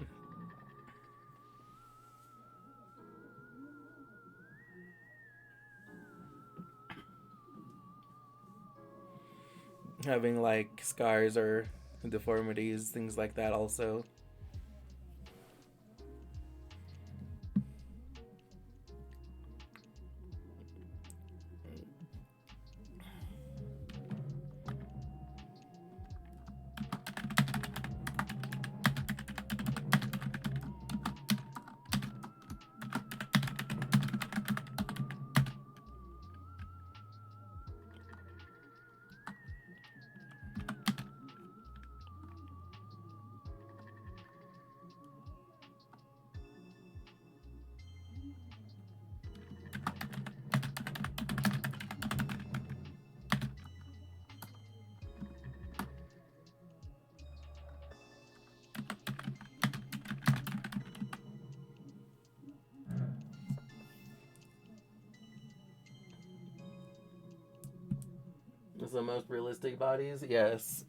Having like scars or deformities, things like that also. The most realistic bodies, yes.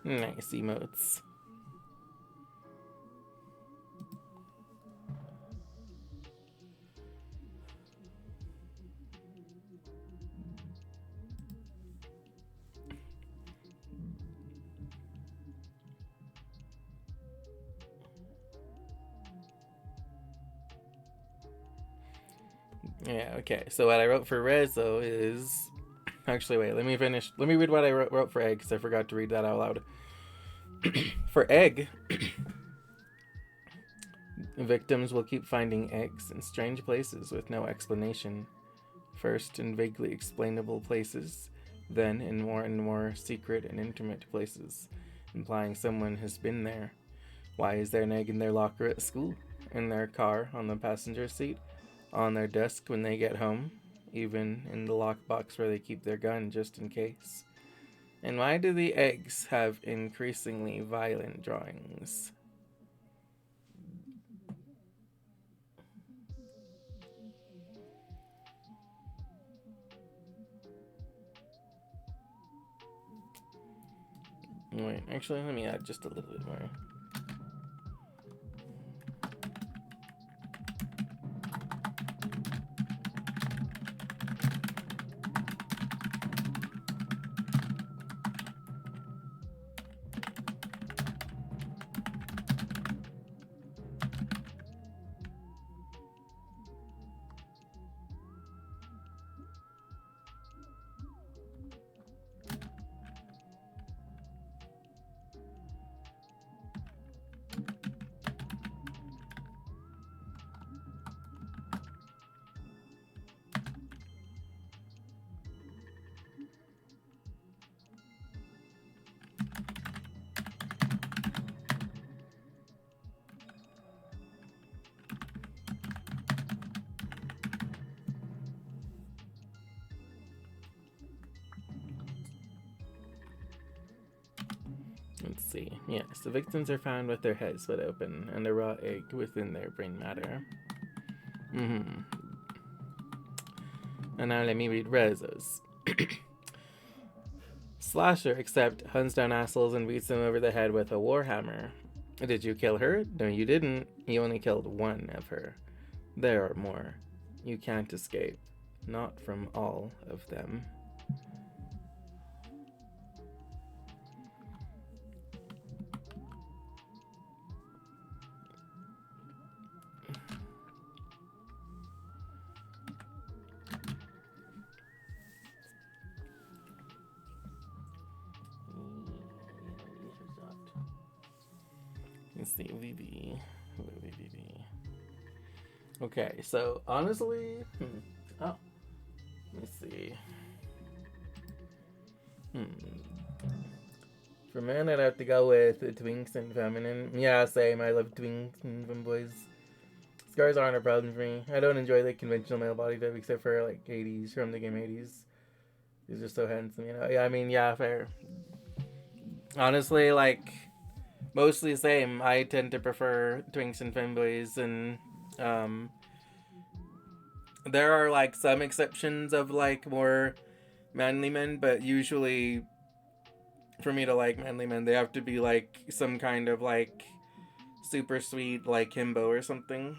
Nice emotes. Yeah, okay. So what I wrote for Rezo is... Actually, wait, let me finish. Let me read what I wrote for Egg, because I forgot to read that out loud. For Egg, victims will keep finding eggs in strange places with no explanation. First in vaguely explainable places, then in more and more secret and intimate places, implying someone has been there. Why is there an egg in their locker at school? In their car, on the passenger seat? On their desk when they get home? Even in the lockbox where they keep their gun just in case? And why do the eggs have increasingly violent drawings? Wait, actually, let me add just a little bit more. Let's see. Yes, the victims are found with their heads split open and a raw egg within their brain matter. And now let me read Rezo's. Slasher, except, hunts down assholes and beats them over the head with a warhammer. Did you kill her? No, you didn't. You only killed one of her. There are more. You can't escape. Not from all of them. Let's see, VV. Okay, so honestly, oh, let me see. For men, I'd have to go with twinks and feminine. Yeah, same. I love twinks and femboys. Scars aren't a problem for me. I don't enjoy the conventional male body type except for like 80s from the game 80s. He's just so handsome, you know. Yeah, I mean, yeah, fair. Honestly, like mostly the same. I tend to prefer twinks and femboys, and there are like some exceptions of like more manly men, but usually for me to like manly men, they have to be like some kind of like super sweet like himbo or something.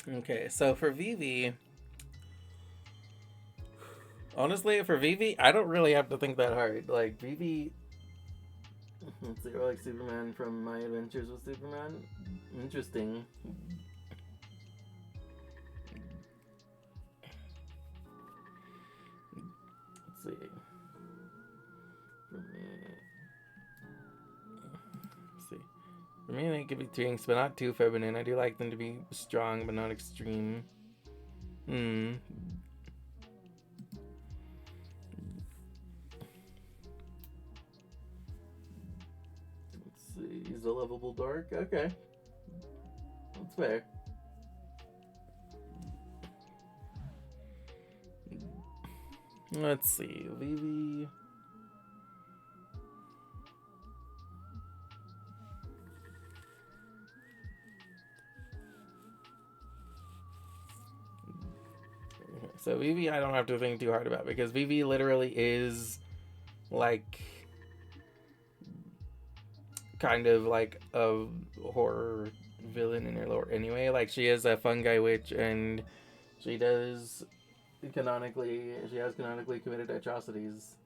Okay, so for Vivi, honestly, for Vivi, I don't really have to think that hard. Like, Vivi, let's see, or like Superman from My Adventures with Superman. Interesting. Let's see. For me, I mean, they could be twinks, but not too feminine. I do like them to be strong, but not extreme. Hmm. Let's see. He's a lovable dork. Okay. That's fair. Let's see. Vivi. So Vivi, I don't have to think too hard about because Vivi literally is like kind of like a horror villain in her lore anyway. Like she is a fungi witch and she has canonically committed atrocities.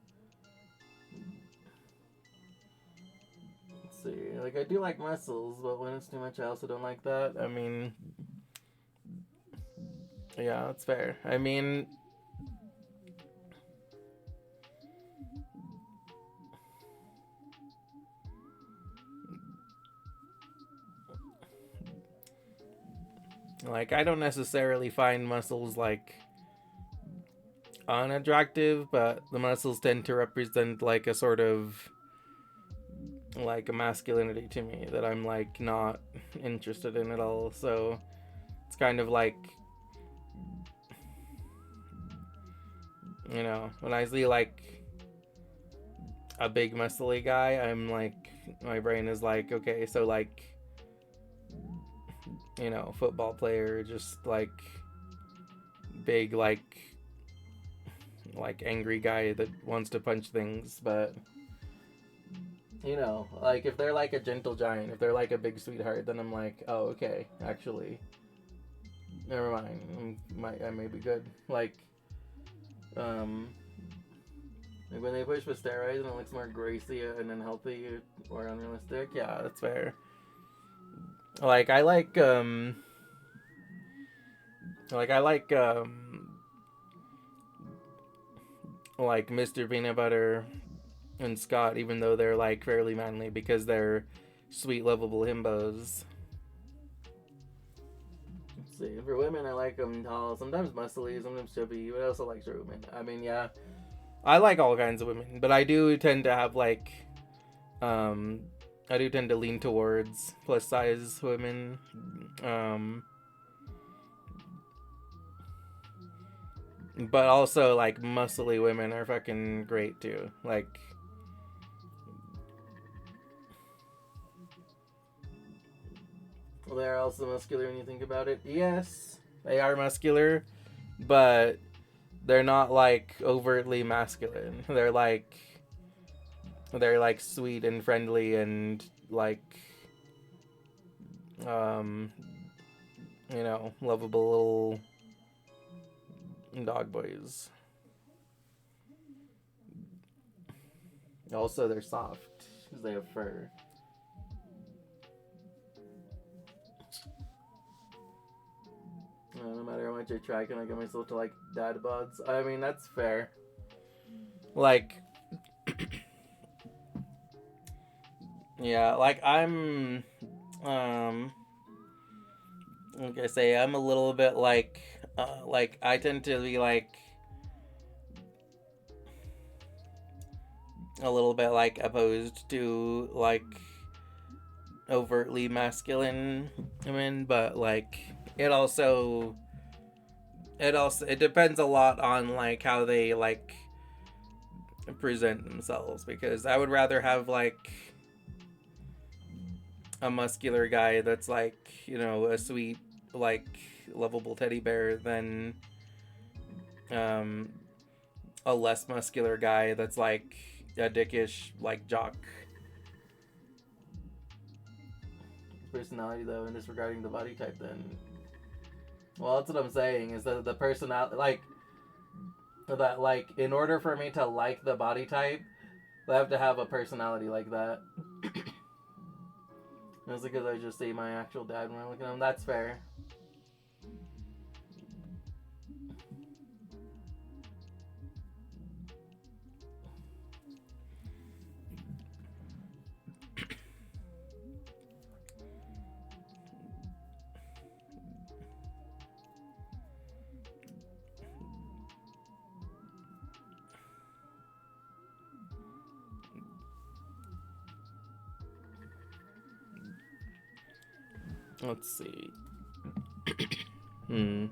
Let's see. Like I do like muscles, but when it's too much I also don't like that. I mean, yeah, that's fair. I mean, like I don't necessarily find muscles like unattractive, but the muscles tend to represent like a sort of like a masculinity to me that I'm like not interested in at all. So it's kind of like, you know, when I see like a big muscly guy, I'm like, my brain is like, okay, so like, you know, football player, just like big like angry guy that wants to punch things. But you know, like if they're like a gentle giant, if they're like a big sweetheart, then I'm like, oh, okay, actually, never mind. I may be good. Like when they push with steroids and it looks more greasy and unhealthy or unrealistic, yeah, that's fair. Like I like like Mr. Peanut Butter and Scott, even though they're like fairly manly because they're sweet, lovable himbos. Let's see. For women, I like them tall, sometimes muscly, sometimes chubby, but I also like short women. I mean, yeah, I like all kinds of women, but I do tend to have like, I do tend to lean towards plus size women. But also like muscly women are fucking great too. Like, well, they're also muscular when you think about it. Yes, they are muscular, but they're not like overtly masculine. They're like sweet and friendly and like you know, lovable little dog boys. Also, they're soft because they have fur. No matter how much I try, can I get myself to like dad bods? I mean, that's fair. Like, yeah, like I'm, like I say, I'm a little bit like I tend to be like a little bit like opposed to like overtly masculine women, but like it depends a lot on like how they like present themselves, because I would rather have like a muscular guy that's like, you know, a sweet like lovable teddy bear than a less muscular guy that's like a dickish like jock. Personality though, and disregarding the body type, then, well, that's what I'm saying, is that the personality, like, that, like, in order for me to like the body type, I have to have a personality like that. That's because I just see my actual dad when I look at him. That's fair. Let's see. Hmm.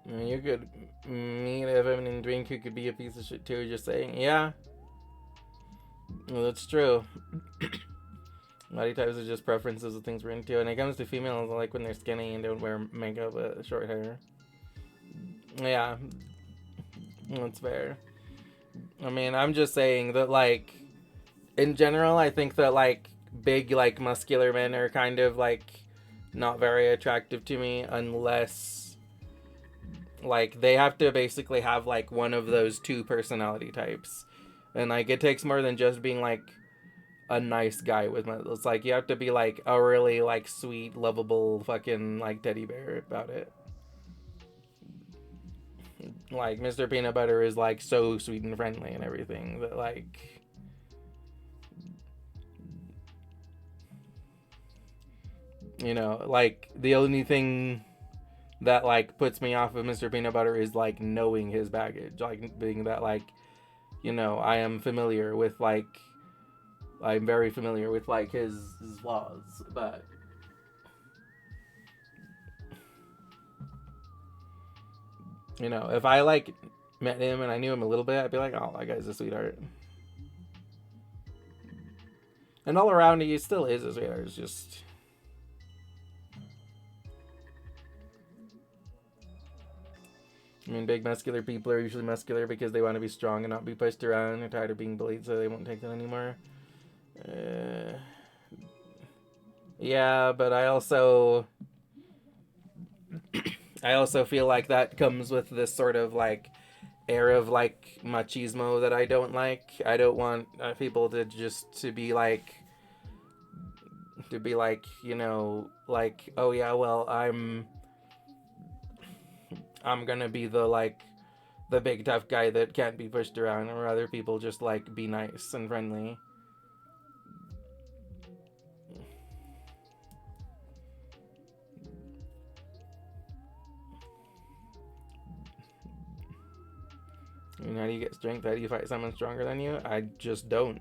You could meet a feminine drink who could be a piece of shit too, just saying. Yeah. Well, that's true. A lot of times it's just preferences of things we're into. And it comes to females, I like when they're skinny and don't wear makeup, short hair. Yeah. That's fair. I mean, I'm just saying that, like, in general, I think that, like, big, like, muscular men are kind of, like, not very attractive to me unless, like, they have to basically have, like, one of those two personality types. And, like, it takes more than just being, like, a nice guy with my... It's like, you have to be, like, a really, like, sweet, lovable fucking, like, teddy bear about it. Like, Mr. Peanut Butter is, like, so sweet and friendly and everything that, like... You know, like, the only thing that, like, puts me off of Mr. Peanut Butter is, like, knowing his baggage. Like, being that, like, you know, I am familiar with, like... I'm very familiar with, like, his flaws, but... You know, if I, like, met him and I knew him a little bit, I'd be like, oh, that guy's a sweetheart. And all around, he still is a sweetheart. It's just... I mean, big muscular people are usually muscular because they want to be strong and not be pushed around. They're tired of being bullied, so they won't take that anymore. Yeah, but I also feel like that comes with this sort of, like, air of, like, machismo that I don't like. I don't want people to just to be like, you know, like, oh yeah, well, I'm gonna be the, like, the big tough guy that can't be pushed around, or other people just, like, be nice and friendly. I mean, how do you get strength? How do you fight someone stronger than you? I just don't.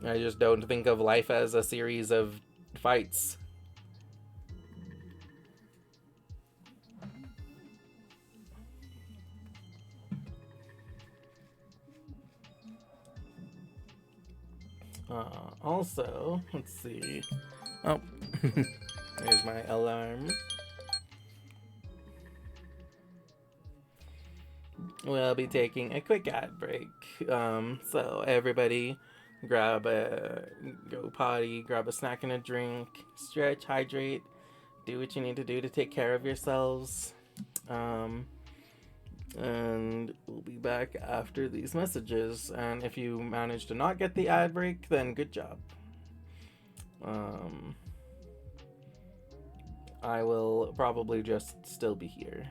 I just don't think of life as a series of fights. Also, let's see. Oh, there's my alarm. We'll be taking a quick ad break. So everybody grab go potty, grab a snack and a drink, stretch, hydrate, do what you need to do to take care of yourselves. And we'll be back after these messages. And if you manage to not get the ad break, then good job. I will probably just still be here.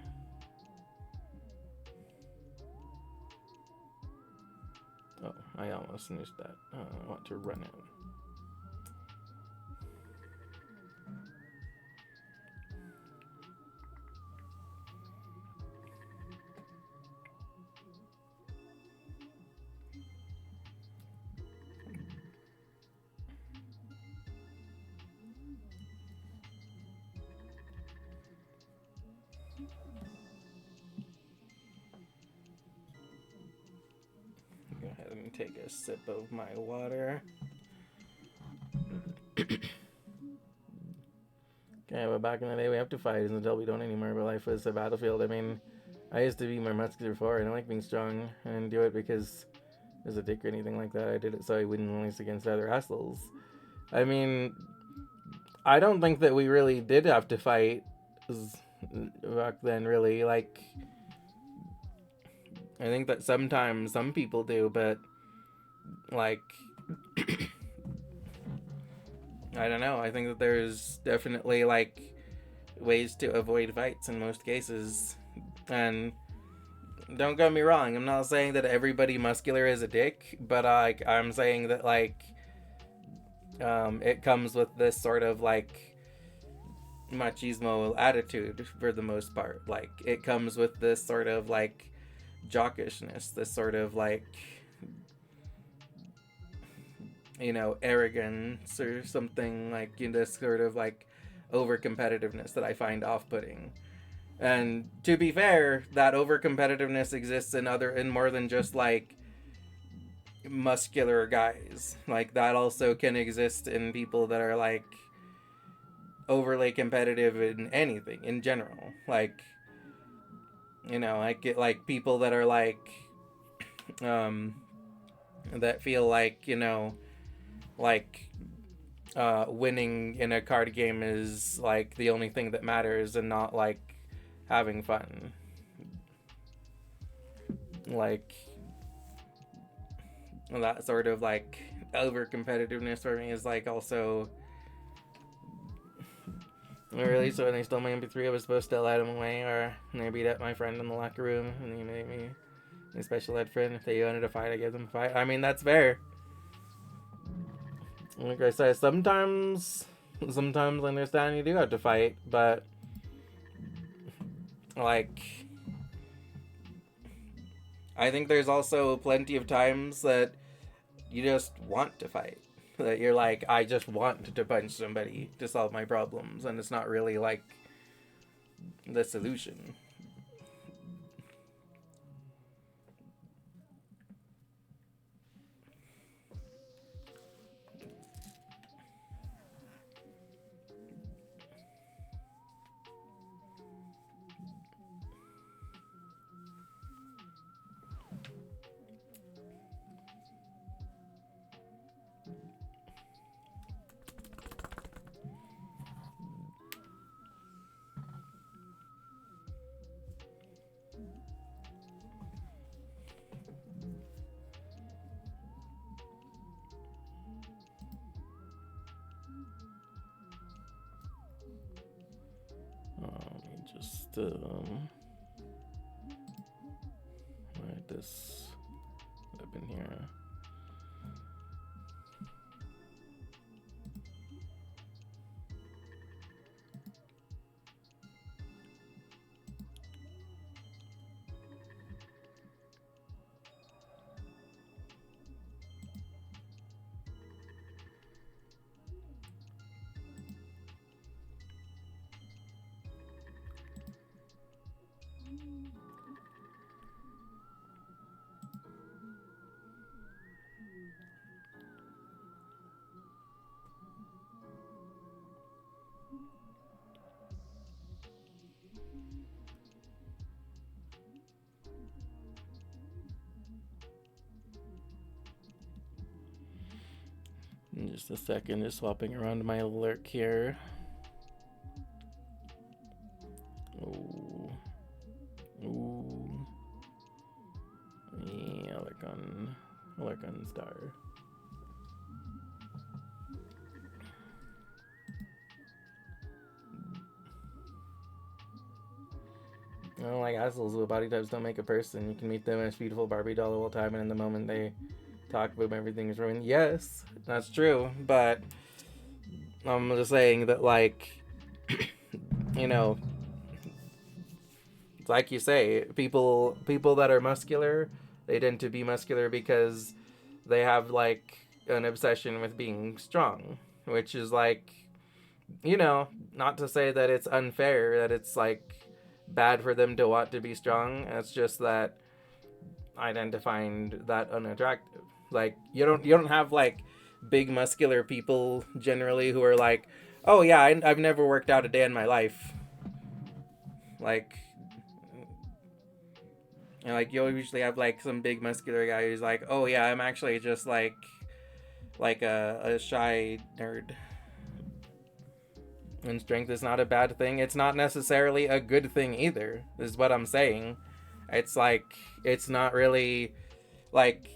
Oh, I almost missed that. I want to run it. take a sip of my water. Okay, but back in the day, we have to fight until we don't anymore. But life is a battlefield. I mean, I used to be more muscular before. I don't like being strong. I didn't do it because I was a dick or anything like that. I did it so I wouldn't lose against other assholes. I mean, I don't think that we really did have to fight back then, really. Like, I think that sometimes some people do, but, like, I don't know. I think that there's definitely, like, ways to avoid fights in most cases. And don't get me wrong, I'm not saying that everybody muscular is a dick, but, I'm saying that, like, it comes with this sort of, like, machismo attitude for the most part. Like, it comes with this sort of, like, jockishness, this sort of, like, you know, arrogance or something, like, you know, this sort of, like, over competitiveness that I find off-putting. And to be fair, that over competitiveness exists in more than just, like, muscular guys. Like, that also can exist in people that are, like, overly competitive in anything in general. Like, you know, I get, like, people that are, like, that feel like, you know, like, winning in a card game is, like, the only thing that matters and not, like, having fun. Like, that sort of, like, over competitiveness for me is, like, also, really, so when they stole my MP3, I was supposed to let them away, or when I beat up my friend in the locker room and he made me a special ed friend. If they wanted to fight, I gave them a fight. I mean, that's fair. Like I said, sometimes I understand you do have to fight, but, like, I think there's also plenty of times that you just want to fight. That you're like, I just want to punch somebody to solve my problems, and it's not really, like, the solution. Let me just write this up in here. In just a second, just swapping around my lurk here. Ooh. Ooh. Yeah, lurk on star. I don't like assholes with body types don't make a person. You can meet them as beautiful Barbie doll all the time, and in the moment they talk about everything is ruined. Yes, that's true, but I'm just saying that, like, you know, it's like you say, people that are muscular, they tend to be muscular because they have, like, an obsession with being strong, which is, like, you know, not to say that it's unfair, that it's, like, bad for them to want to be strong. It's just that I tend to find that unattractive. Like you don't have like big muscular people generally who are like, oh yeah, I've never worked out a day in my life. Like, you know, like you'll usually have like some big muscular guy who's like, oh yeah, I'm actually just like a shy nerd. And strength is not a bad thing. It's not necessarily a good thing either, is what I'm saying. It's like, it's not really like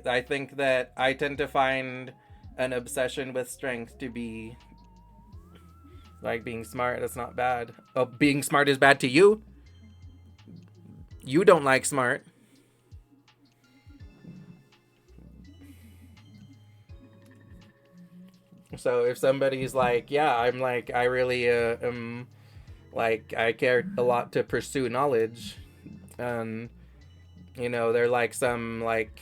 I think that I tend to find an obsession with strength to be like being smart. That's not bad. Oh, being smart is bad to you? You don't like smart. So if somebody's like, yeah, I'm like, I really am like, I care a lot to pursue knowledge, and you know, they're like some like,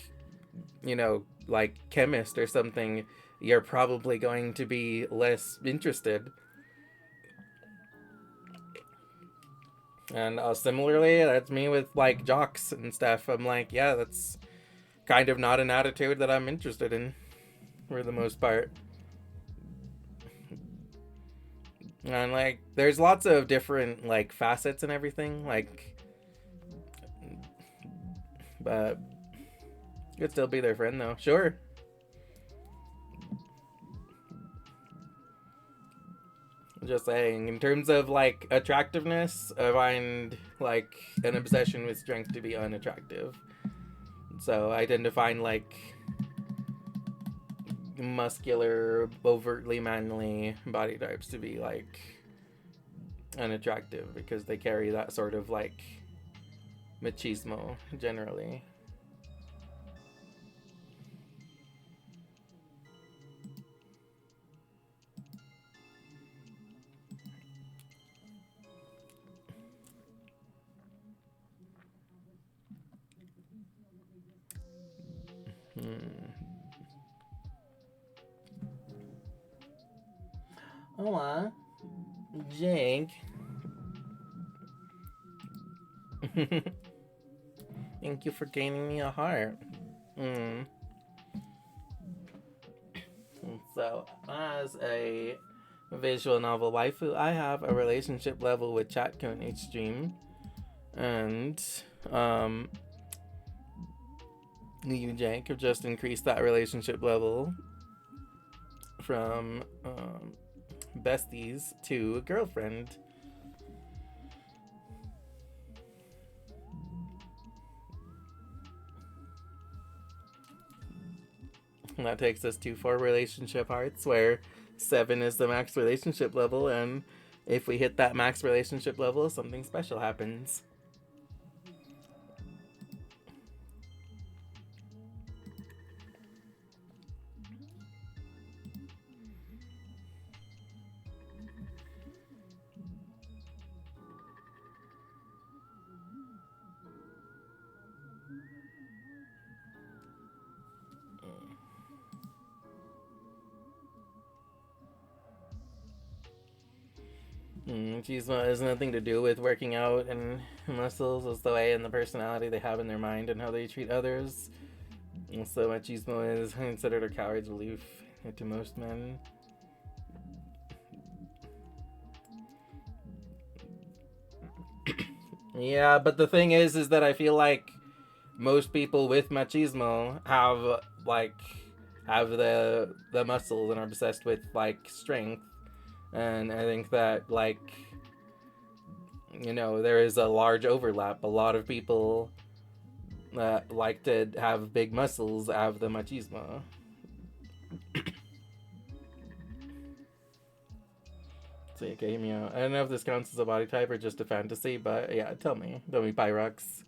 you know, like chemist or something, you're probably going to be less interested. And similarly, that's me with like jocks and stuff. I'm like, yeah, that's kind of not an attitude that I'm interested in for the most part. And like, there's lots of different like facets and everything. Like, but you could still be their friend though. Sure. Just saying, in terms of like attractiveness, I find like an obsession with strength to be unattractive. So I tend to find like muscular, overtly manly body types to be like unattractive because they carry that sort of like machismo generally. Hola, Jake. Thank you for gaining me a heart. So, as a visual novel waifu, I have a relationship level with Chatko in each stream. And, you, Jake, have just increased that relationship level from besties to girlfriend. And that takes us to 4 relationship hearts, where 7 is the max relationship level, and if we hit that max relationship level, something special happens. Chismo has nothing to do with working out and muscles. It's the way and the personality they have in their mind and how they treat others. And so machismo is considered a coward's belief to most men. Yeah, but the thing is that I feel like most people with machismo have the muscles and are obsessed with like strength. And I think that like, you know, there is a large overlap. A lot of people that like to have big muscles have the machismo. So okay, hear me out. I don't know if this counts as a body type or just a fantasy, but yeah, tell me, Pyrox.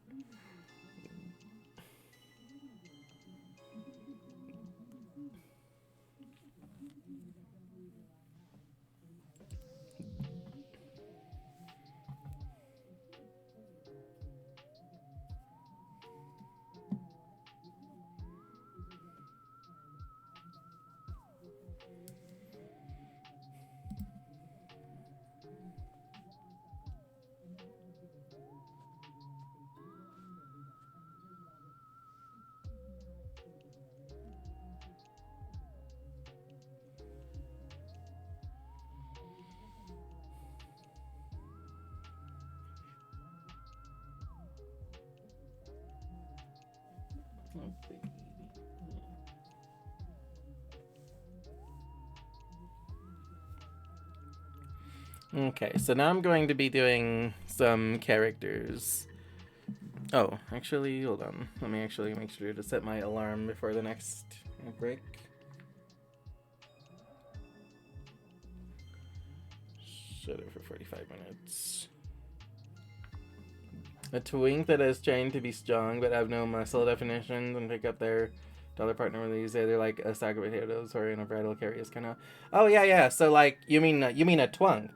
Oh, baby. Okay, so now I'm going to be doing some characters. Oh, actually, hold on. Let me actually make sure to set my alarm before the next break. Shut it for 45 minutes. A twink that is trained to be strong but have no muscle definitions and pick up their other partner when they say they're like a sack of potatoes or in a bridal carry is kind of. Oh yeah. So like you mean a twunk?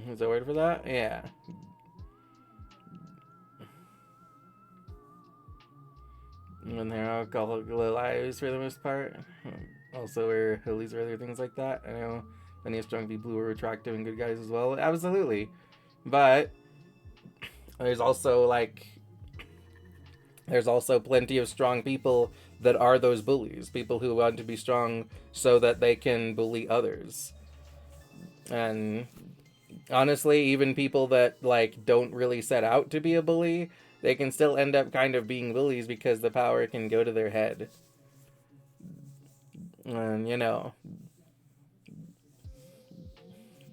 Is there a word for that? Yeah. And they're alcoholic lives for the most part. Also, wear hoodies or other things like that. I know many strong people who are attractive and good guys as well. Absolutely. But there's also plenty of strong people that are those bullies. People who want to be strong so that they can bully others. And honestly, even people that like don't really set out to be a bully, they can still end up kind of being bullies because the power can go to their head. And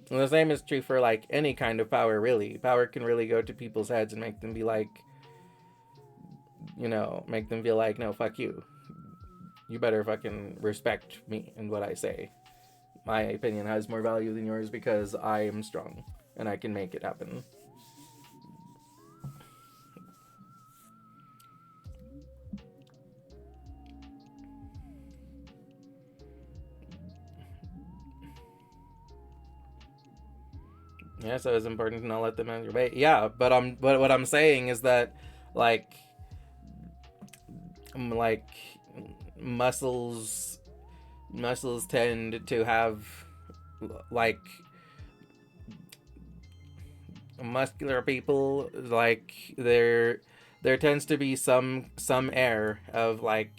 the same is true for like any kind of power, really. Power can really go to people's heads and make them be like, make them feel like, no, fuck you. You better fucking respect me and what I say. My opinion has more value than yours because I am strong and I can make it happen. Yeah, so it's important to not let them in your way. Yeah, but what I'm saying is that like muscles tend to have like muscular people, like there tends to be some air of like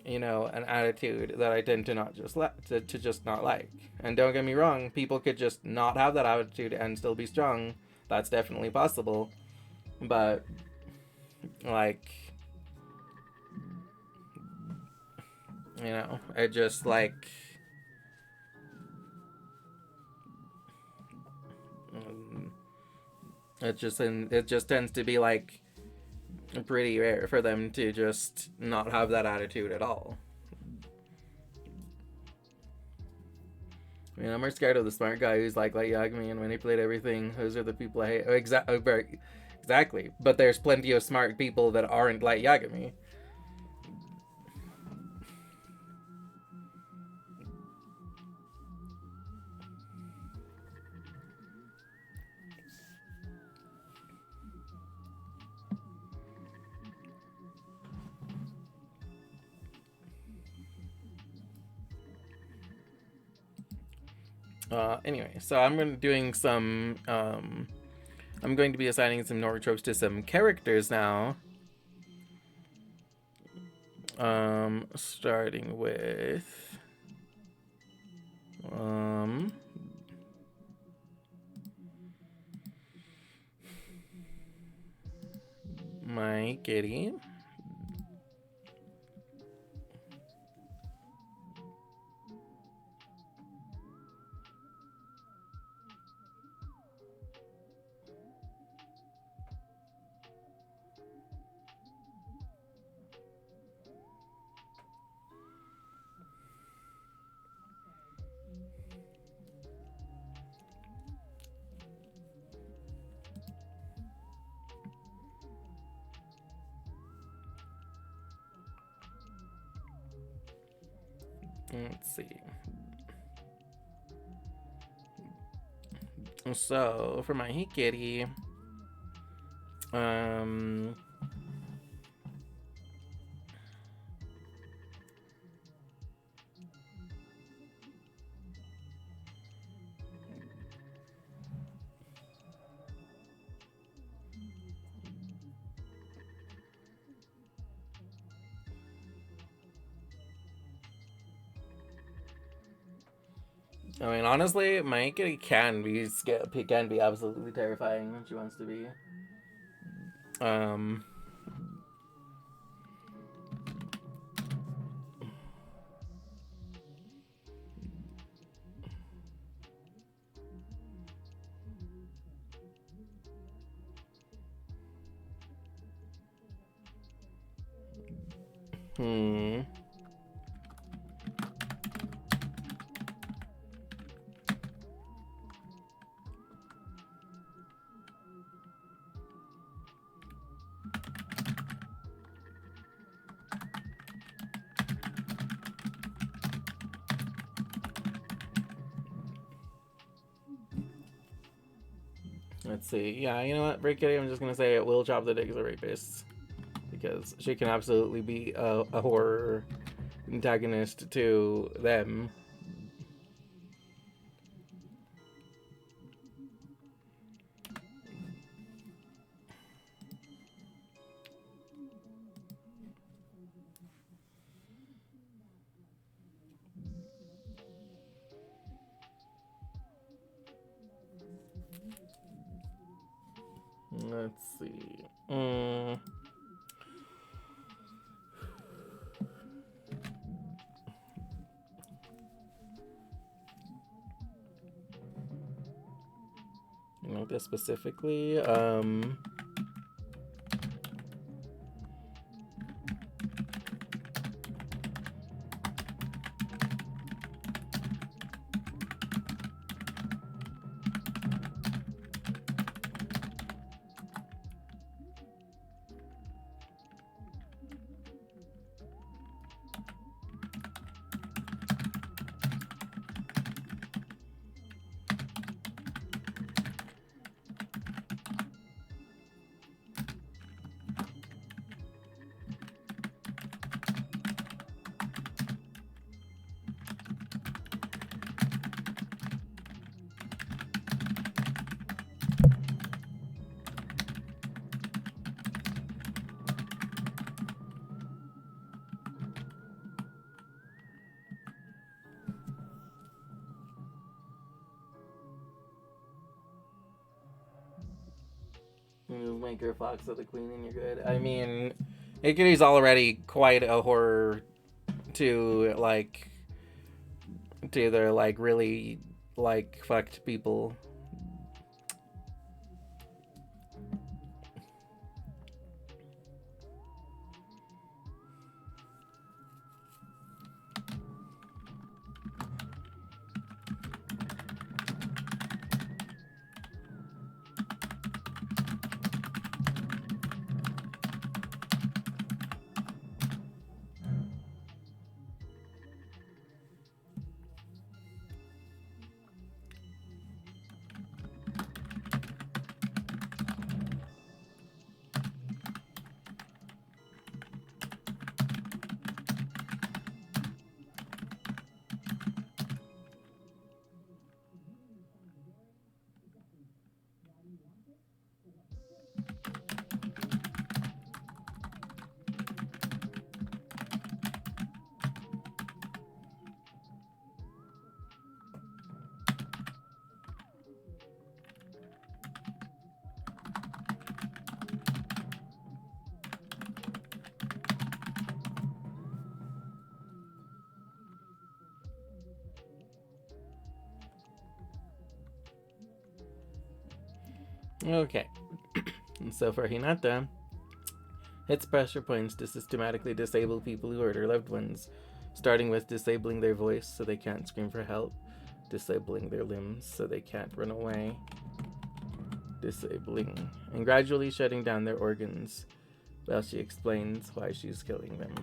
an attitude that I tend to not just to just not like. And don't get me wrong, people could just not have that attitude and still be strong. That's definitely possible. But like it just like it just tends to be like pretty rare for them to just not have that attitude at all. I mean, I'm more scared of the smart guy who's like Yagami and manipulate everything. Those are the people I hate. Exactly. But there's plenty of smart people that aren't like Yagami. Anyway, so I'm going to doing some I'm going to be assigning some Nori tropes to some characters now. Starting with my kitty. Let's see. So for my Hikiri, I mean, honestly, Mike can be absolutely terrifying when she wants to be. Um. Hmm. Let's see. Yeah, you know what? Break Kitty, I'm just gonna say it will chop the dick of the rapists. Because she can absolutely be a horror antagonist to them. Let's see. You know this specifically. You make her Fox of the Queen and you're good. I mean, Ikari's already quite a horror to their really fucked people. Okay. And so for Hinata, its pressure points to systematically disable people who hurt her loved ones, starting with disabling their voice so they can't scream for help, disabling their limbs so they can't run away, disabling, and gradually shutting down their organs while she explains why she's killing them.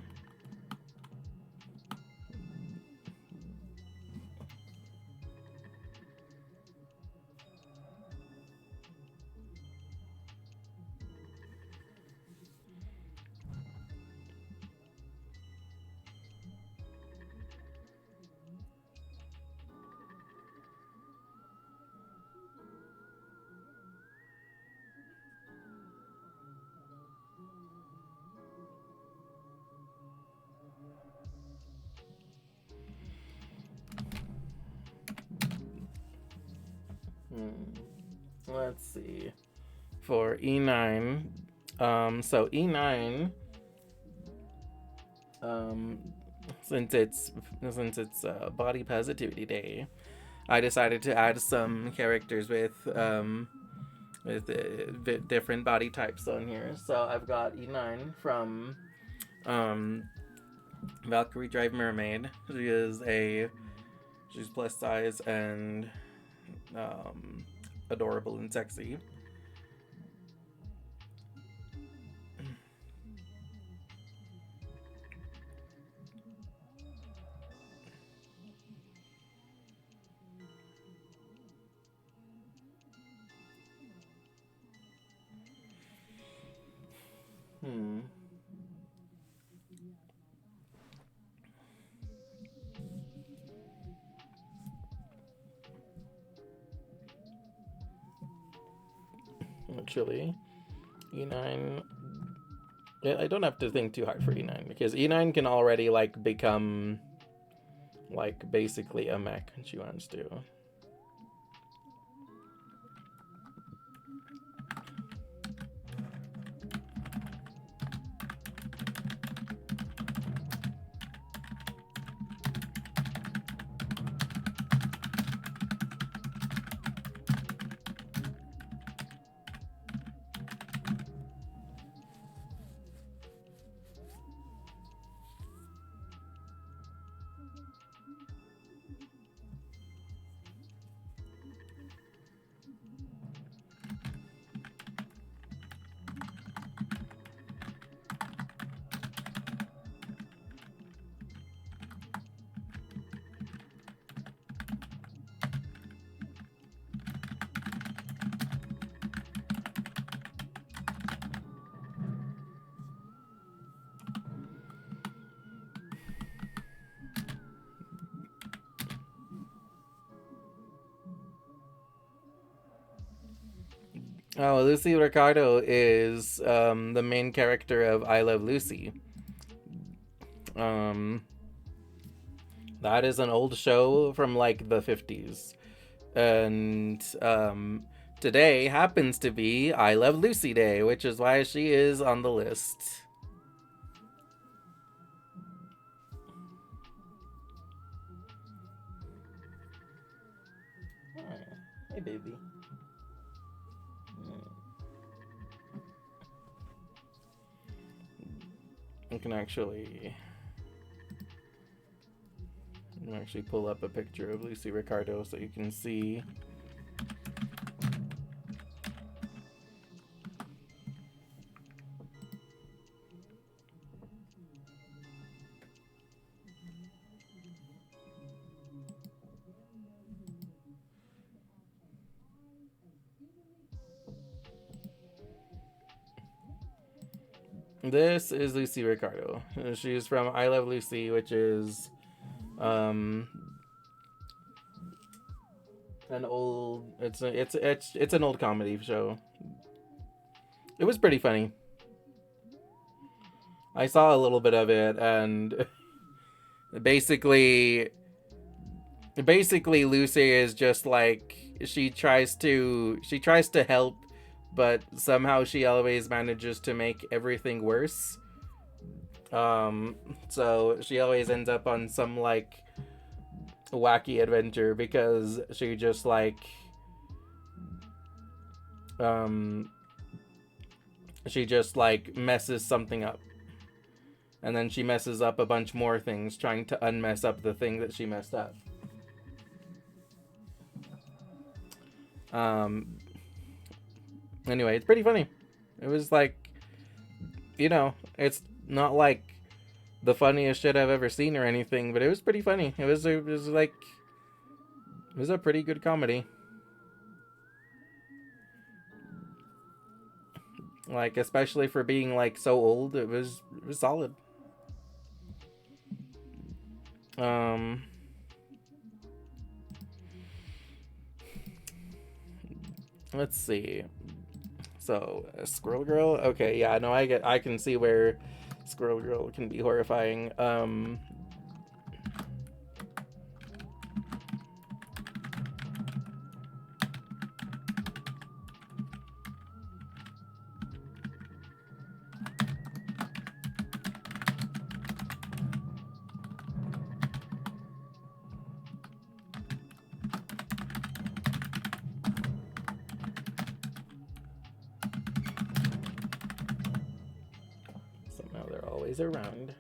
Let's see. For E9, so E9, since it's Body Positivity Day, I decided to add some characters with different body types on here. So I've got E9 from Valkyrie Drive Mermaid. She's plus size and adorable and sexy. Actually, E9. I don't have to think too hard for E9 because E9 can already like become like basically a mech when she wants to. Oh, Lucy Ricardo is the main character of I Love Lucy. That is an old show from like the 50s. And today happens to be I Love Lucy Day, which is why she is on the list. Hey, baby. You can actually pull up a picture of Lucy Ricardo so you can see. This is Lucy Ricardo. She's from I Love Lucy, which is an old it's an old comedy show. It was pretty funny. I saw a little bit of it, and basically Lucy is just like she tries to help, but somehow she always manages to make everything worse. So she always ends up on some like wacky adventure because she just like messes something up, and then she messes up a bunch more things trying to unmess up the thing that she messed up. Anyway, it's pretty funny. It was like, it's not like the funniest shit I've ever seen or anything, but it was pretty funny. It was a pretty good comedy. Like, especially for being like so old, it was solid. Let's see. So, Squirrel Girl? Okay, yeah, no, I can see where Squirrel Girl can be horrifying. always around.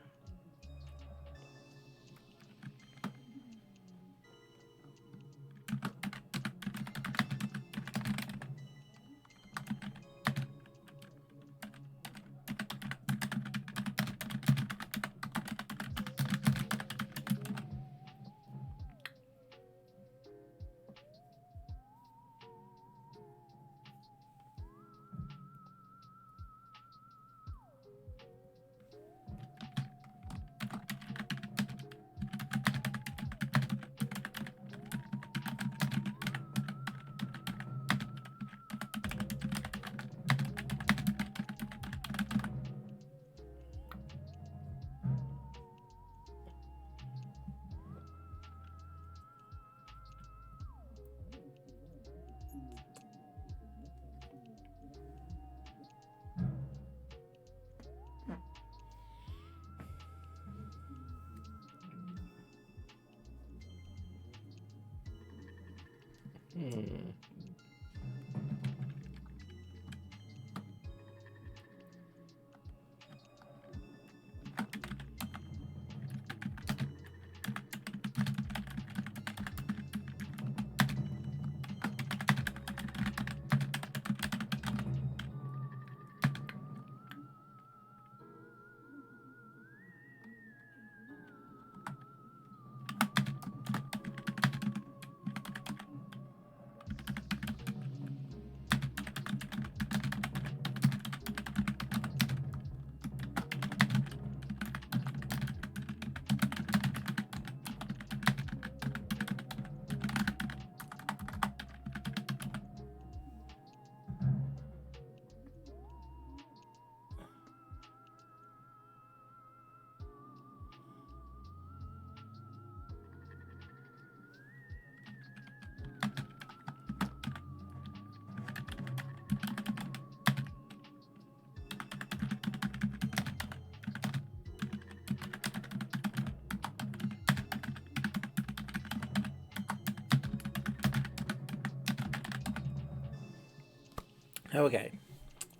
Okay.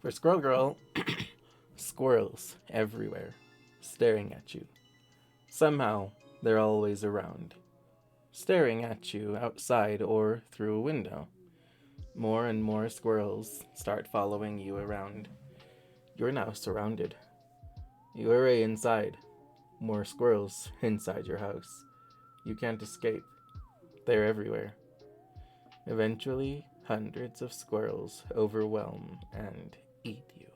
For Squirrel Girl, squirrels everywhere, staring at you. Somehow, they're always around, staring at you outside or through a window. More and more squirrels start following you around. You're now surrounded. You hurry inside. More squirrels inside your house. You can't escape. They're everywhere. Eventually, hundreds of squirrels overwhelm and eat you.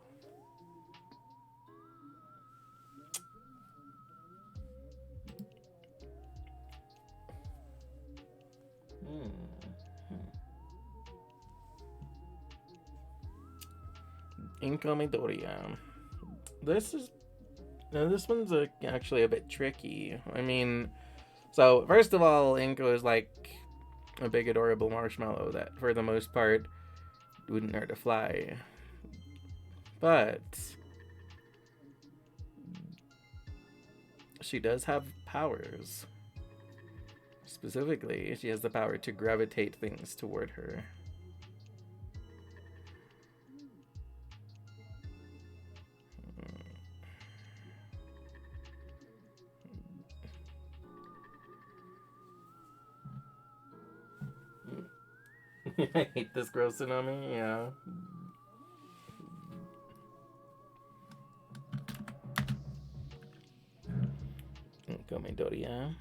Incomidoria. This one's actually a bit tricky. I mean, so first of all, Inko is like a big adorable marshmallow that, for the most part, wouldn't hurt to fly. But she does have powers. Specifically, she has the power to gravitate things toward her. I hate this girl, Tsunami, yeah. Go Midoriya.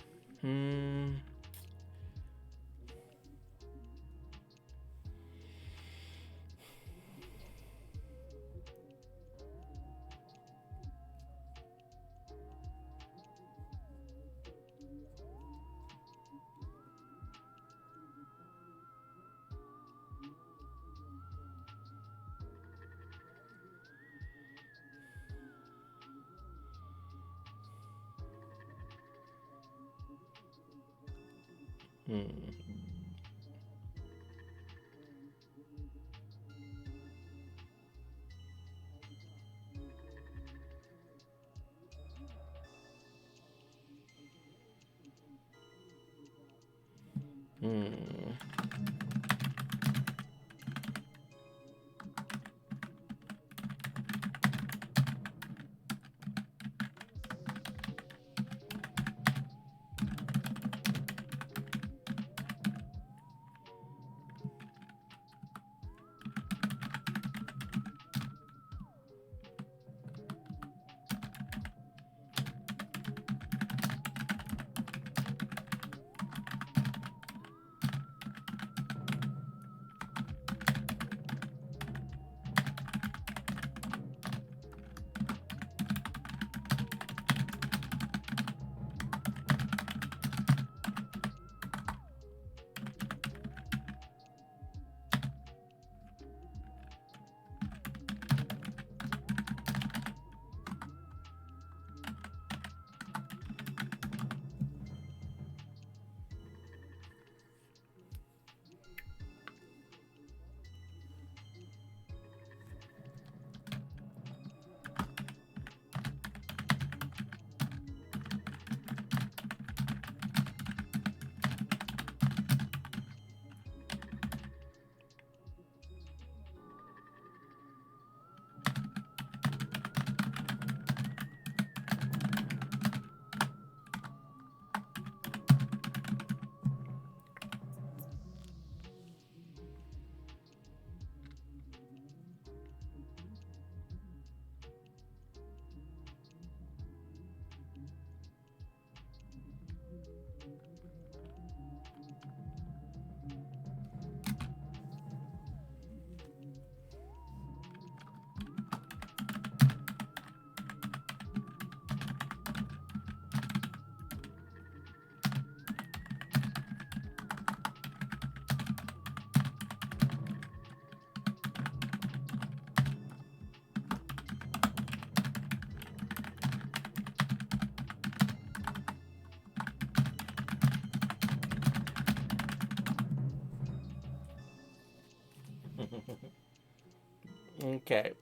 Okay.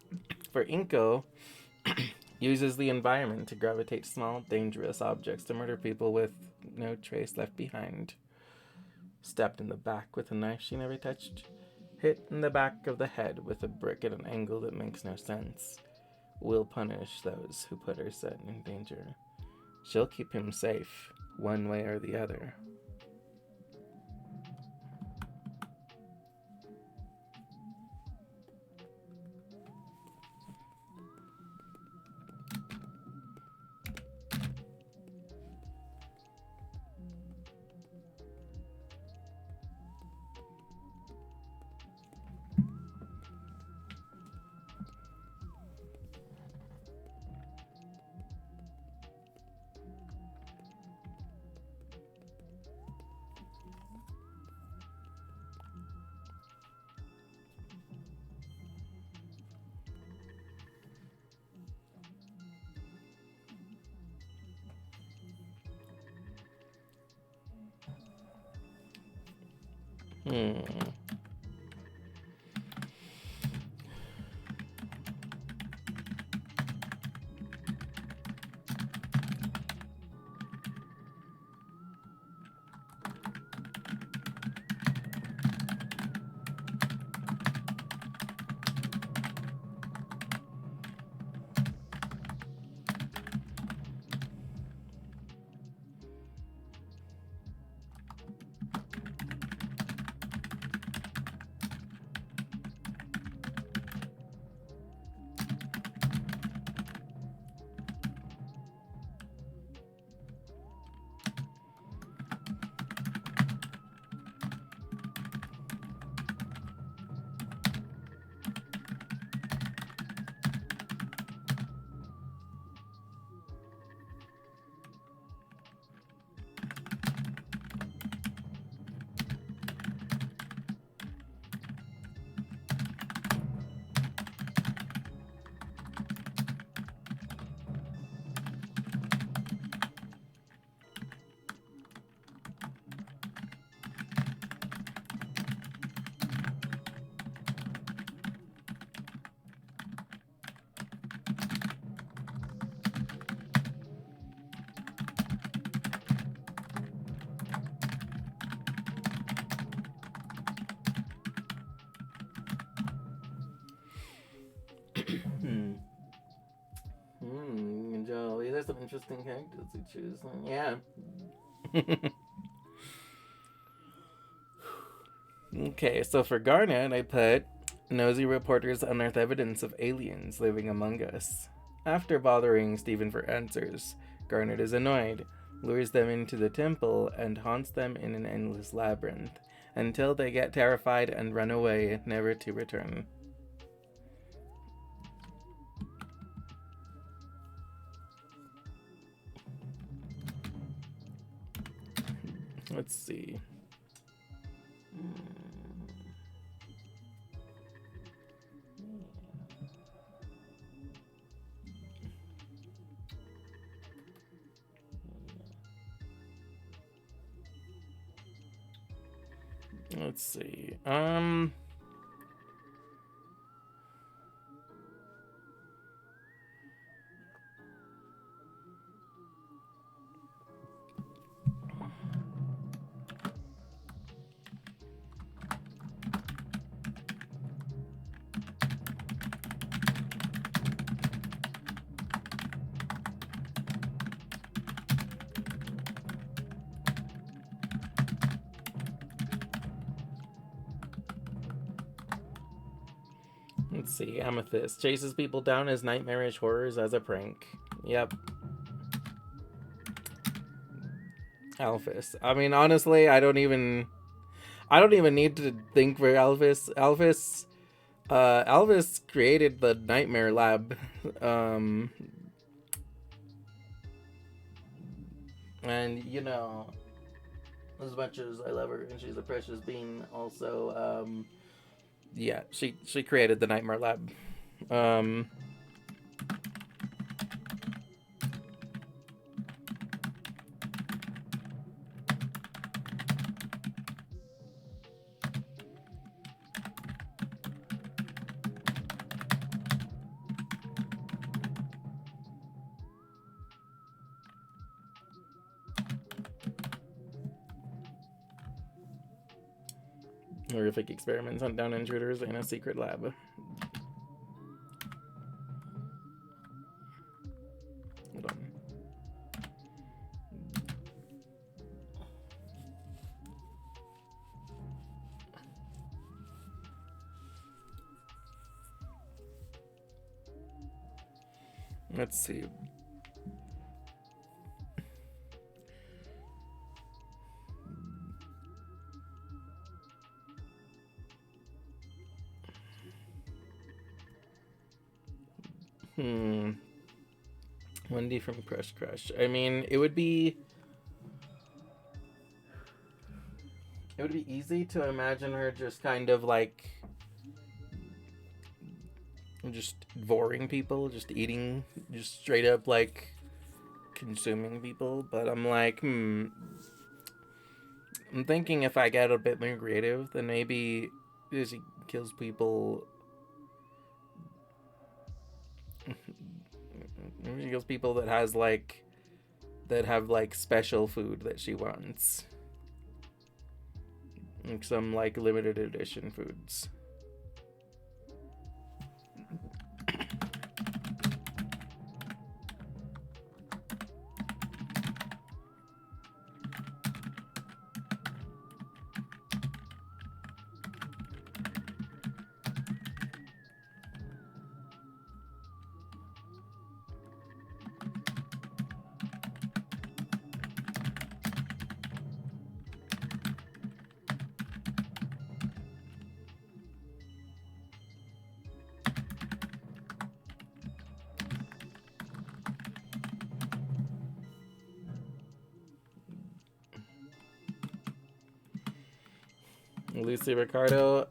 For Inko, uses the environment to gravitate small, dangerous objects to murder people with no trace left behind. Stabbed in the back with a knife she never touched. Hit in the back of the head with a brick at an angle that makes no sense. Will punish those who put her son in danger. She'll keep him safe, one way or the other. Hmm. Joey, there's some interesting characters to choose. Yeah. Okay, so for Garnet, I put nosy reporters unearth evidence of aliens living among us. After bothering Stephen for answers, Garnet is annoyed, lures them into the temple, and haunts them in an endless labyrinth until they get terrified and run away, never to return. Let's see. Let's see. Let's see. Amethyst chases people down as nightmarish horrors as a prank. Yep. Alphys. I mean, honestly, I don't even need to think for Alphys. Alphys created the Nightmare Lab. And you know, as much as I love her and she's a precious being, also, yeah, she created the Nightmare Lab. Horrific experiments hunt down intruders in a secret lab. Hold on. Let's see. Wendy from Crush Crush. I mean, it would be easy to imagine her just kind of like just devouring people, just eating, just straight up like consuming people. But I'm like, I'm thinking if I get a bit more creative, then maybe she kills people. Maybe she kills people that have like special food that she wants. Like some like limited edition foods. Lucy Ricardo.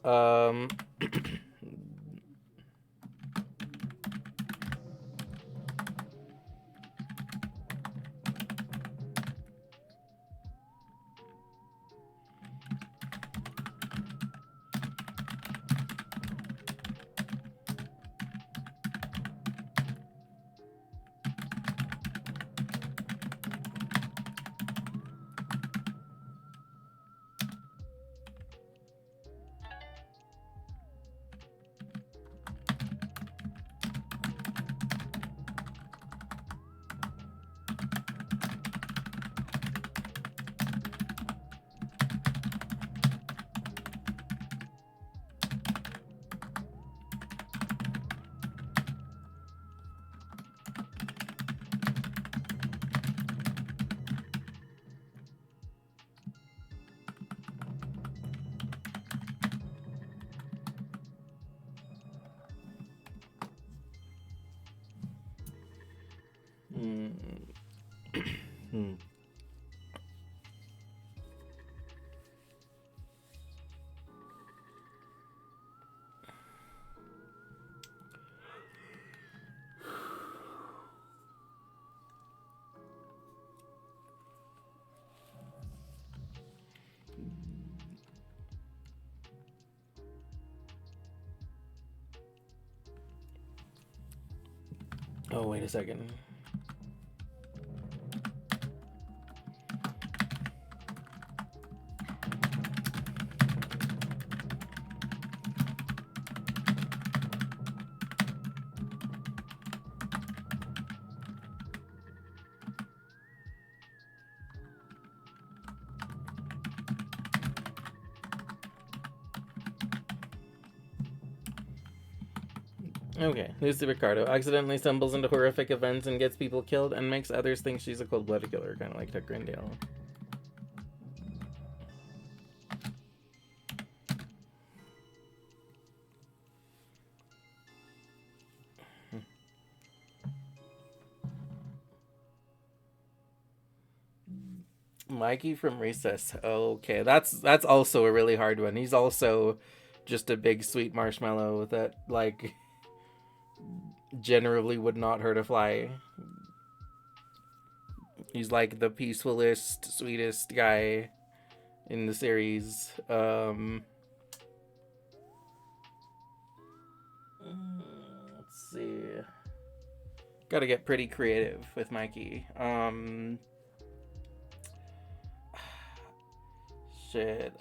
Oh, wait a second. Okay, Lucy Ricardo accidentally stumbles into horrific events and gets people killed and makes others think she's a cold-blooded killer, kind of like Tuck Grindale. Mikey from Recess. Okay, that's also a really hard one. He's also just a big sweet marshmallow that like generally would not hurt a fly. He's like the peacefulest, sweetest guy in the series. Let's see. Gotta get pretty creative with Mikey. Shit.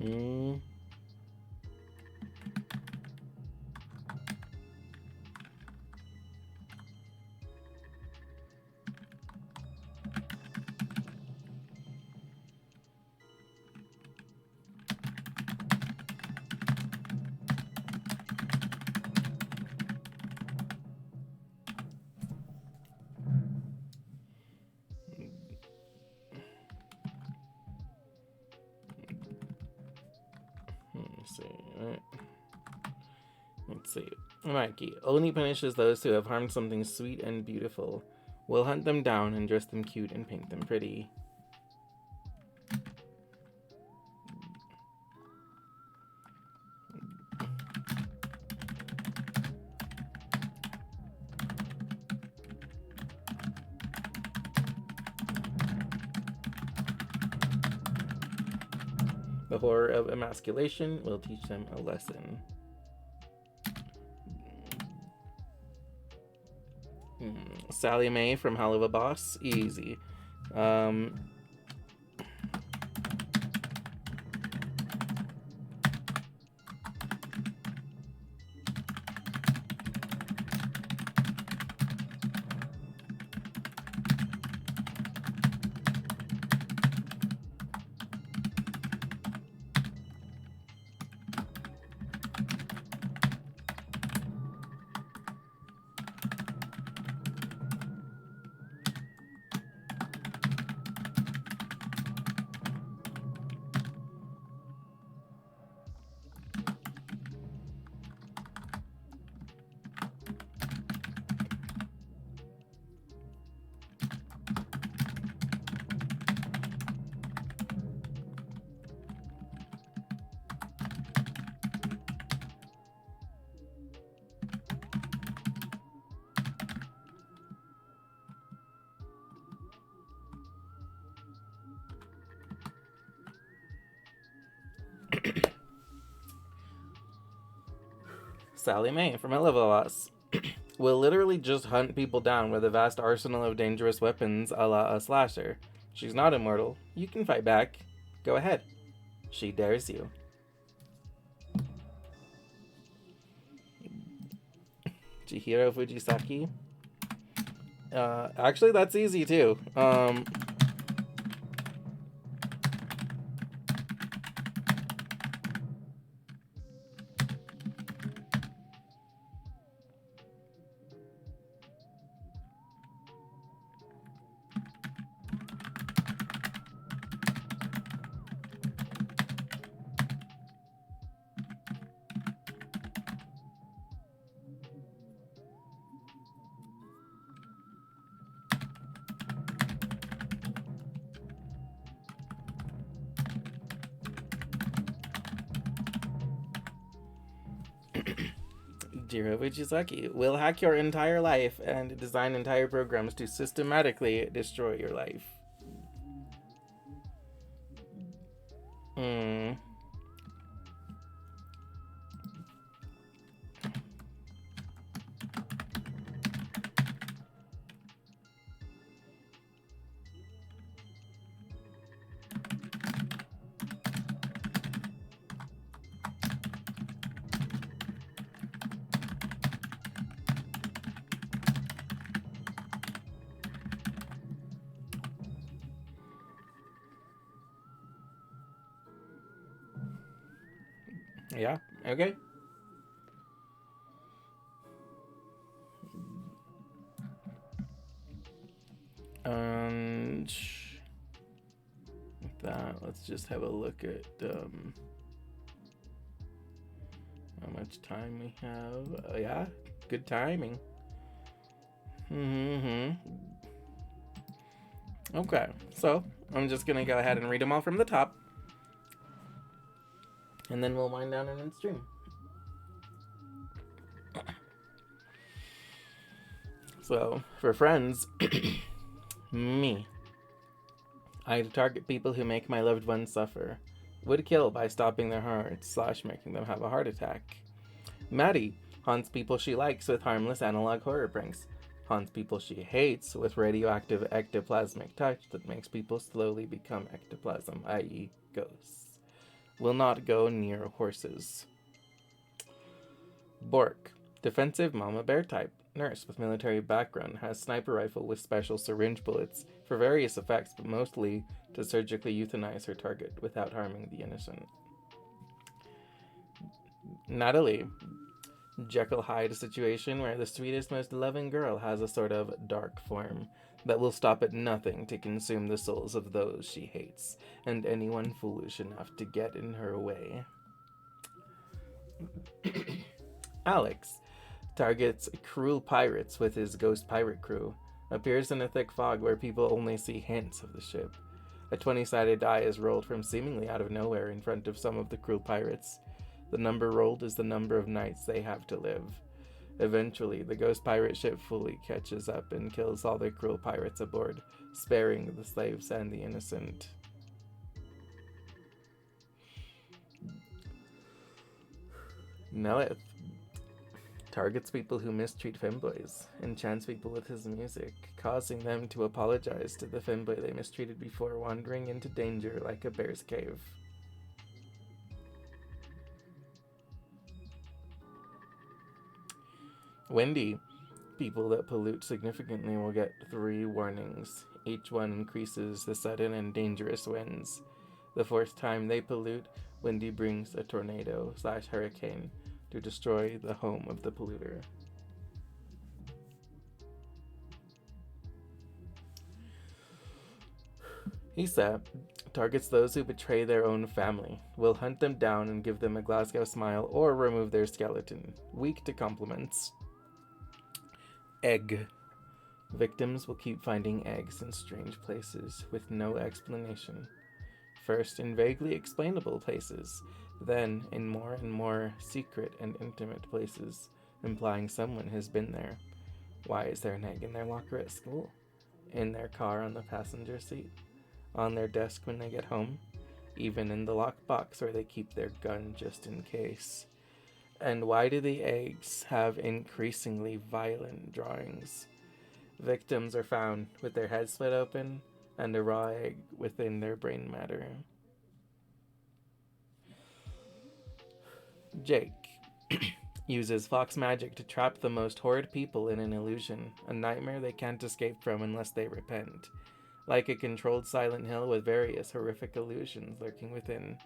Hmm. Let's see. Alright. Let's see. Mikey only punishes those who have harmed something sweet and beautiful. We'll hunt them down and dress them cute and paint them pretty. The horror of emasculation will teach them a lesson. Sally Mae from Hell of a Boss, easy. Sally Mae from Hell of a Boss will literally just hunt people down with a vast arsenal of dangerous weapons a la a slasher. She's not immortal. You can fight back. Go ahead. She dares you. Chihiro Fujisaki. Actually, that's easy too. Jiro Fujisaki will hack your entire life and design entire programs to systematically destroy your life. Yeah, okay. And with that, let's just have a look at how much time we have. Yeah, good timing. Okay, so I'm just gonna go ahead and read them all from the top, and then we'll wind down and end stream. So, for friends, me. I target people who make my loved ones suffer. Would kill by stopping their hearts / making them have a heart attack. Maddie haunts people she likes with harmless analog horror pranks. Haunts people she hates with radioactive ectoplasmic touch that makes people slowly become ectoplasm, i.e. ghosts. will not go near horses. Bork, defensive mama bear type. Nurse with military background, has sniper rifle with special syringe bullets for various effects, but mostly to surgically euthanize her target without harming the innocent. Natalie, Jekyll Hyde situation where the sweetest, most loving girl has a sort of dark form that will stop at nothing to consume the souls of those she hates and anyone foolish enough to get in her way. Alex targets cruel pirates with his ghost pirate crew, appears in a thick fog where people only see hints of the ship. A 20-sided die is rolled from seemingly out of nowhere in front of some of the cruel pirates. The number rolled is the number of nights they have to live. Eventually, the ghost pirate ship fully catches up and kills all the cruel pirates aboard, sparing the slaves and the innocent. Nelith targets people who mistreat femboys, enchants people with his music, causing them to apologize to the femboy they mistreated before wandering into danger like a bear's cave. Wendy, people that pollute significantly will get 3 warnings. Each one increases the sudden and dangerous winds. The 4th time they pollute, Wendy brings a tornado/hurricane to destroy the home of the polluter. Issa targets those who betray their own family, will hunt them down and give them a Glasgow smile or remove their skeleton. Weak to compliments. Egg. Victims will keep finding eggs in strange places with no explanation. First in vaguely explainable places, then in more and more secret and intimate places, implying someone has been there. Why is there an egg in their locker at school? In their car on the passenger seat? On their desk when they get home? Even in the lockbox where they keep their gun just in case? And why do the eggs have increasingly violent drawings? Victims are found with their heads split open and a raw egg within their brain matter. Jake uses fox magic to trap the most horrid people in an illusion, a nightmare they can't escape from unless they repent. Like a controlled Silent Hill with various horrific illusions lurking within.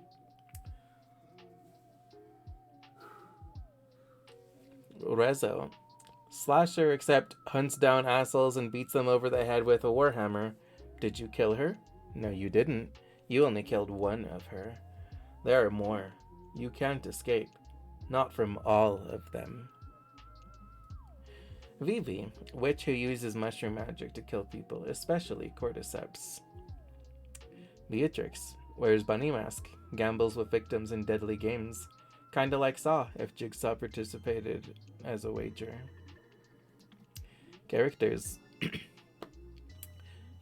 Rezo, slasher except hunts down assholes and beats them over the head with a warhammer. Did you kill her? No, you didn't. You only killed one of her. There are more. You can't escape. Not from all of them. Vivi, witch who uses mushroom magic to kill people, especially cordyceps. Beatrix, wears bunny mask, gambles with victims in deadly games. Kinda like Saw, if Jigsaw participated as a wager. Characters.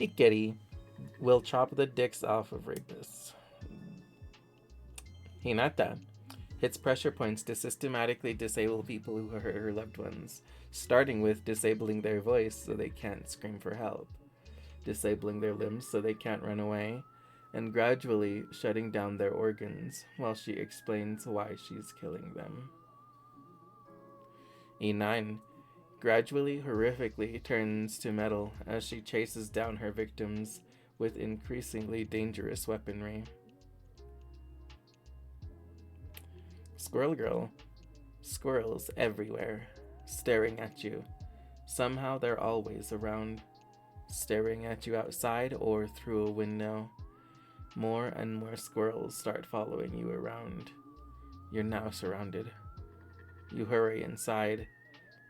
Ikeri will chop the dicks off of rapists. Hinata hits pressure points to systematically disable people who hurt her loved ones, starting with disabling their voice so they can't scream for help, disabling their limbs so they can't run away, and gradually shutting down their organs while she explains why she's killing them. E9 gradually, horrifically turns to metal as she chases down her victims with increasingly dangerous weaponry. Squirrel Girl. Squirrels everywhere, staring at you. Somehow they're always around, staring at you outside or through a window. More and more squirrels start following you around. You're now surrounded. You hurry inside.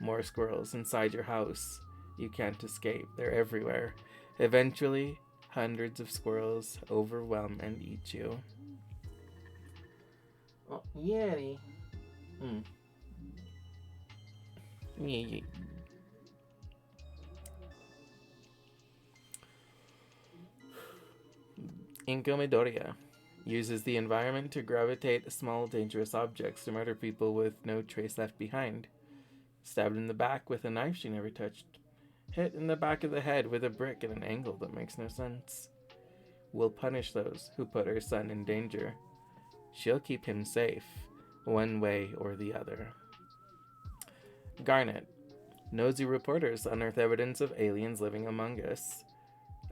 More squirrels inside your house. You can't escape. They're everywhere. Eventually, hundreds of squirrels overwhelm and eat you. Oh, Yeti. Yeah. Inko Midoriya uses the environment to gravitate small dangerous objects to murder people with no trace left behind. Stabbed in the back with a knife she never touched. Hit in the back of the head with a brick at an angle that makes no sense. Will punish those who put her son in danger. She'll keep him safe, one way or the other. Garnet. Nosy reporters unearth evidence of aliens living among us.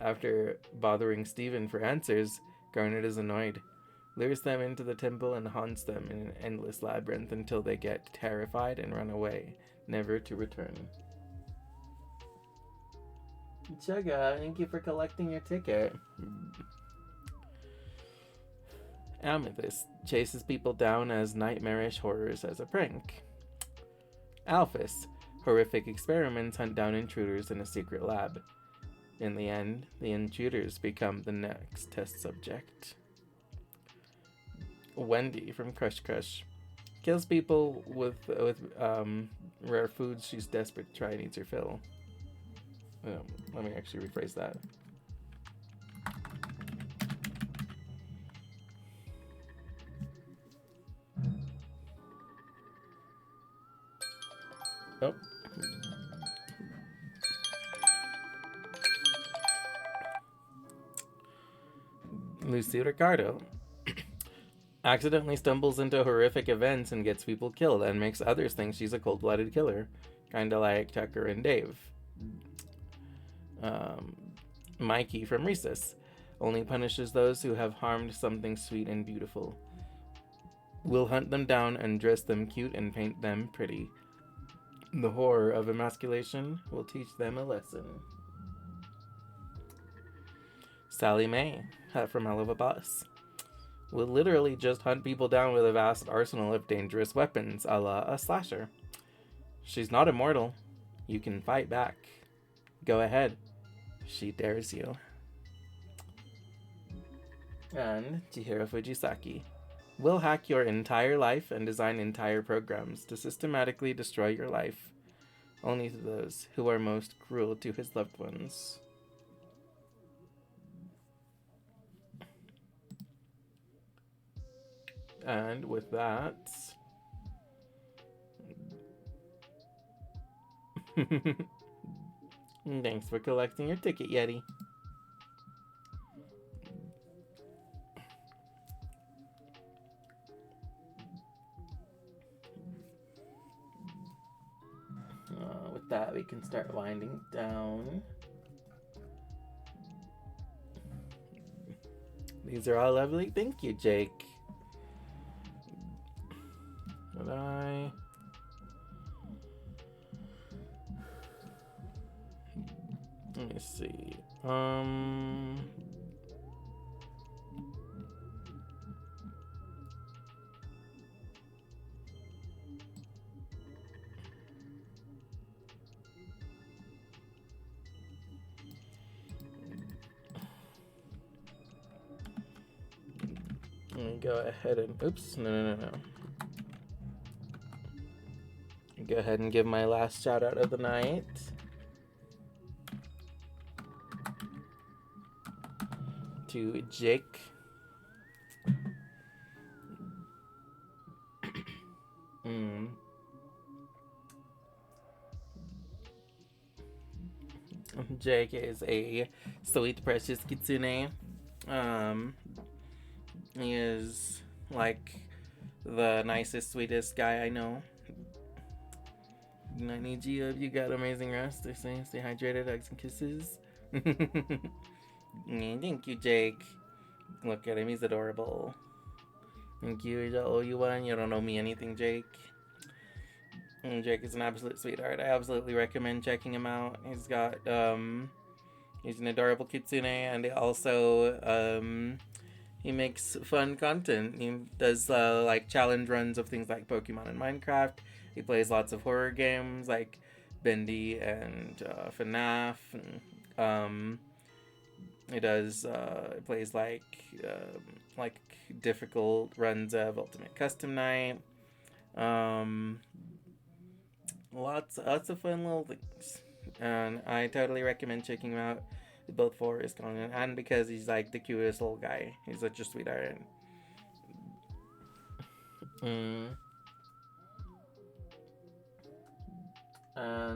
After bothering Stephen for answers, Garnet is annoyed, lures them into the temple and haunts them in an endless labyrinth until they get terrified and run away, never to return. Chugga, thank you for collecting your ticket. Amethyst chases people down as nightmarish horrors as a prank. Alphys, horrific experiments hunt down intruders in a secret lab. In the end, the intruders become the next test subject. Wendy from Crush Crush kills people with rare foods she's desperate to try and eats her fill. Let me actually rephrase that. Oh. Lucy Ricardo accidentally stumbles into horrific events and gets people killed and makes others think she's a cold-blooded killer. Kinda like Tucker and Dave. Mikey from Recess only punishes those who have harmed something sweet and beautiful. We'll hunt them down and dress them cute and paint them pretty. The horror of emasculation will teach them a lesson. Sally Mae, from Hell of a Boss, will literally just hunt people down with a vast arsenal of dangerous weapons, a la a slasher. She's not immortal. You can fight back. Go ahead. She dares you. And Chihiro Fujisaki will hack your entire life and design entire programs to systematically destroy your life, only to those who are most cruel to his loved ones. And with that, thanks for collecting your ticket, Yeti. With that, we can start winding down. These are all lovely. Thank you, Jake. Let me see. Let me go ahead and oops, no. Go ahead and give my last shout out of the night. To Jake. Jake is a sweet, precious kitsune. He is like the nicest, sweetest guy I know. I need you if you got amazing rest. Stay hydrated, hugs and kisses. Thank you, Jake. Look at him, he's adorable. Thank you, I owe you one. You don't owe me anything, Jake. Jake is an absolute sweetheart. I absolutely recommend checking him out. He's got, he's an adorable kitsune, and also, he makes fun content. He does, like, challenge runs of things like Pokemon and Minecraft. He plays lots of horror games, like Bendy and, FNAF. He does, plays, like, difficult runs of Ultimate Custom Night. Lots of fun little things, and I totally recommend checking him out, both for his content and because he's like the cutest little guy. He's such a sweetheart. And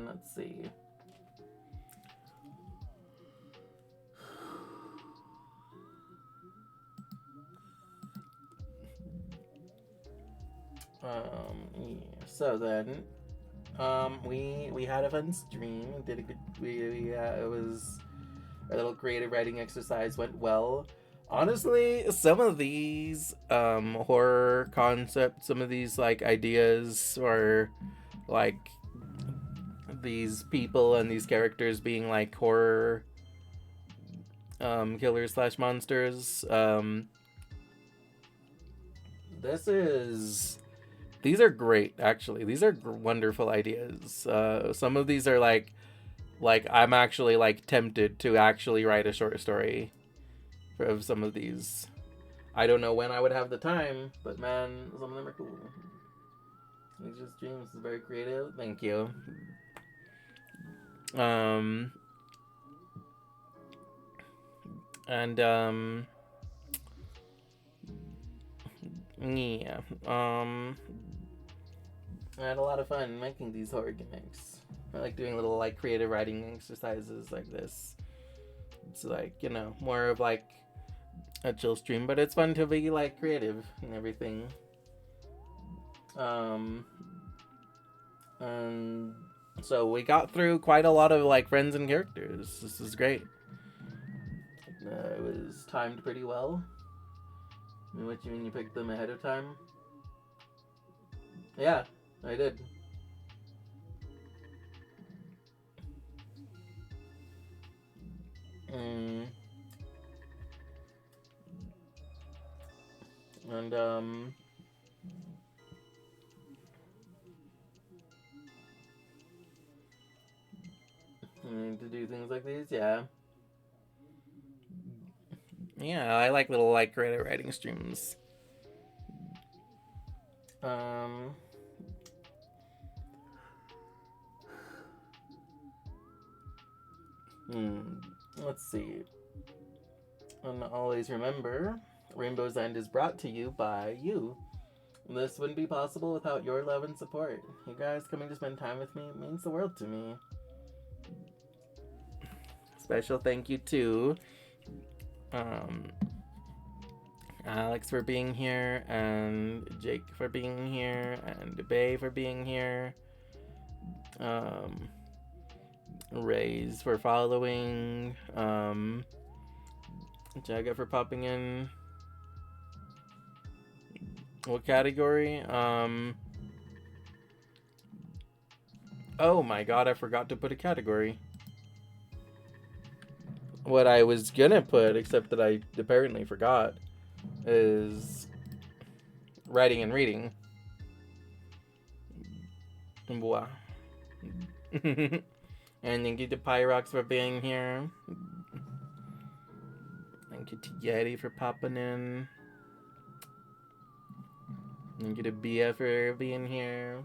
let's see. So then, we had a fun stream. Did a good. It was our little creative writing exercise went well. Honestly, some of these horror concepts, some of these like ideas, or like these people and these characters being like horror killers slash monsters. These are great, actually. These are wonderful ideas. Some of these are like I'm actually like tempted to actually write a short story of some of these. I don't know when I would have the time, but man, some of them are cool. These just dreams is very creative. Thank you. And yeah. I had a lot of fun making these horror gimmicks. I like doing little like creative writing exercises like this. It's like, you know, more of like a chill stream, but it's fun to be like creative and everything. And so we got through quite a lot of like friends and characters. This is great. It was timed pretty well. What you mean you picked them ahead of time? Yeah, I did. And to do things like these, yeah. Yeah, I like little like creative writing streams. Let's see. And always remember, Rainbow's End is brought to you by you. This wouldn't be possible without your love and support. You guys coming to spend time with me means the world to me. Special thank you to Alex for being here, and Jake for being here, and Bay for being here. Rays for following. Jaga for popping in. What category? Oh my god, I forgot to put a category. What I was gonna put, except that I apparently forgot, is writing and reading. Wow. And thank you to Pyrox for being here. Thank you to Yeti for popping in. Thank you to Bia for being here.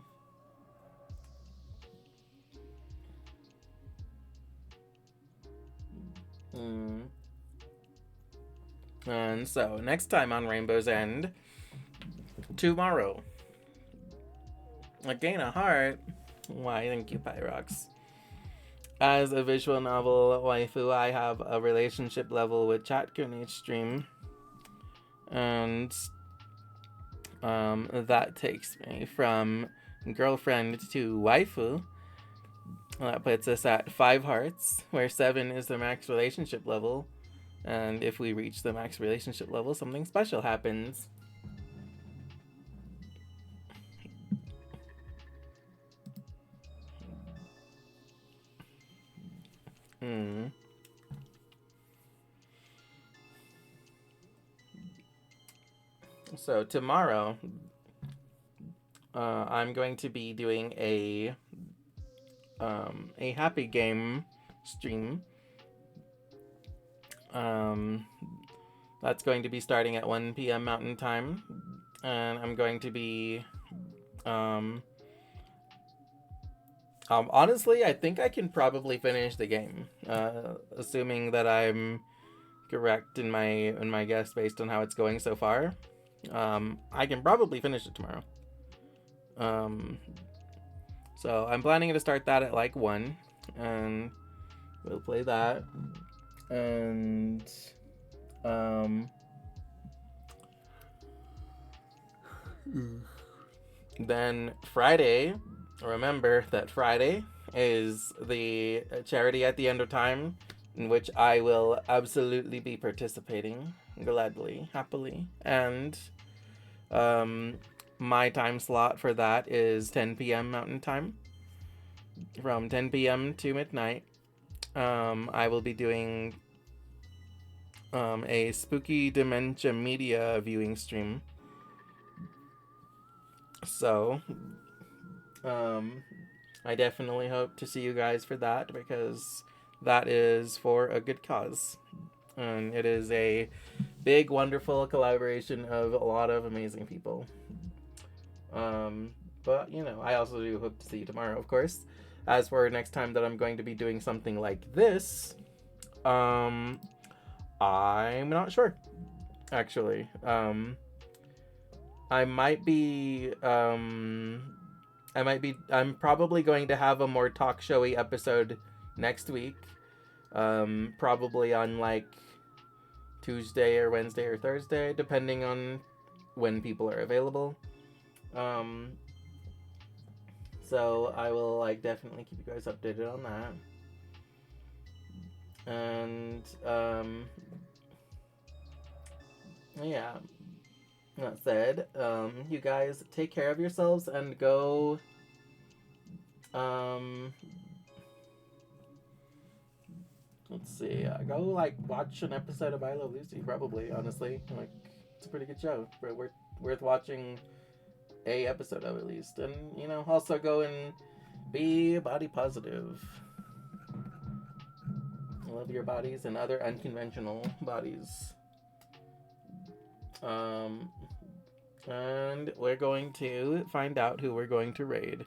And so, next time on Rainbow's End, tomorrow. Again, a heart. Why, thank you, Pyrox. As a visual novel waifu, I have a relationship level with Chatku in each stream. And that takes me from girlfriend to waifu. That puts us at 5 hearts, where 7 is the max relationship level. And if we reach the max relationship level, something special happens. So tomorrow, I'm going to be doing a happy game stream. That's going to be starting at 1 p.m. Mountain Time, and I'm going to be honestly, I think I can probably finish the game, assuming that I'm correct in my guess based on how it's going so far. I can probably finish it tomorrow. So I'm planning to start that at like 1, and we'll play that. And Then Friday, remember that Friday is the charity at the end of time, in which I will absolutely be participating gladly, happily. And my time slot for that is 10 p.m. Mountain Time. From 10 p.m. to midnight, I will be doing a spooky dementia media viewing stream. So, I definitely hope to see you guys for that, because that is for a good cause. And it is a big, wonderful collaboration of a lot of amazing people. But, you know, I also do hope to see you tomorrow, of course. As for next time that I'm going to be doing something like this, I'm not sure, actually. I'm probably going to have a more talk showy episode next week. Probably on like Tuesday or Wednesday or Thursday, depending on when people are available. So I will like definitely keep you guys updated on that. And yeah. That said, you guys take care of yourselves and go let's see, go like watch an episode of I Love Lucy, probably, honestly. Like, it's a pretty good show. Worth watching a episode of, at least. And, you know, also go and be body positive. Love your bodies and other unconventional bodies. And we're going to find out who we're going to raid.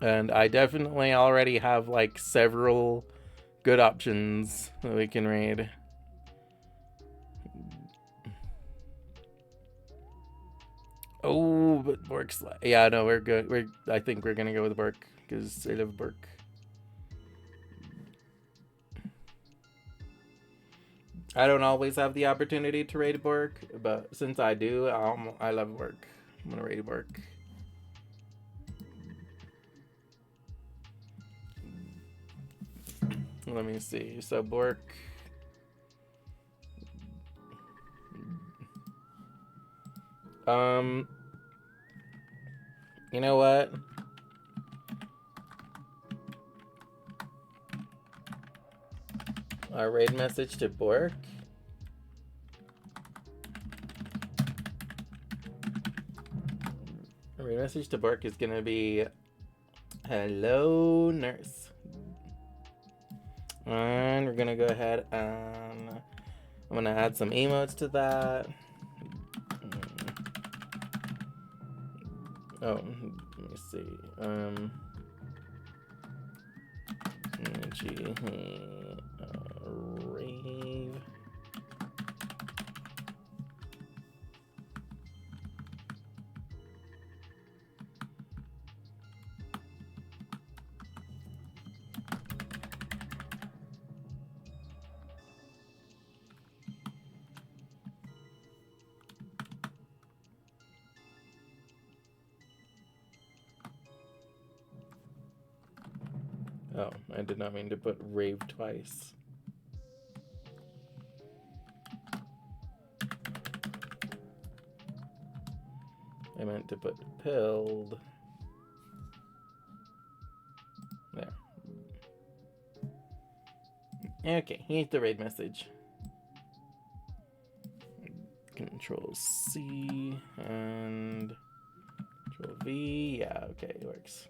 And I definitely already have like several good options that we can raid. Oh, but Bork's... Yeah, no, we're good. I think we're gonna go with Bork, because I love Bork. I don't always have the opportunity to raid Bork, but since I do, I love Bork. I'm gonna raid Bork. Let me see. So Bork... You know what? Our raid message to Bork. Our raid message to Bork is gonna be, hello, nurse. And we're gonna go ahead and I'm gonna add some emotes to that. Oh, let me see. Rave. Oh, I did not mean to put rave twice. I meant to put pilled. There. Okay, here's the raid message. Control C and Control V. Yeah, okay, it works.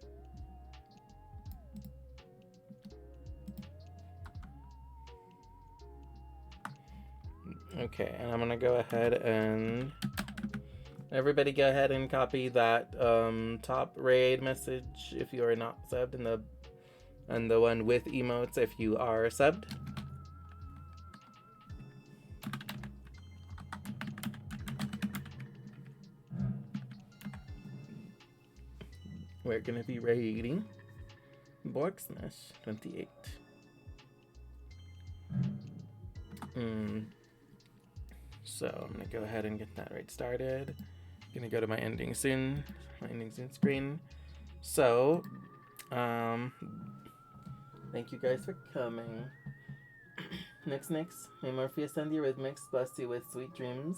Okay, and I'm gonna go ahead and everybody go ahead and copy that top raid message if you are not subbed, and the one with emotes if you are subbed. We're gonna be raiding Borksmash 28. So I'm gonna go ahead and get that right started. Gonna go to my ending soon screen. So, thank you guys for coming. Next, may Morpheus and the Eurythmics bless you with sweet dreams,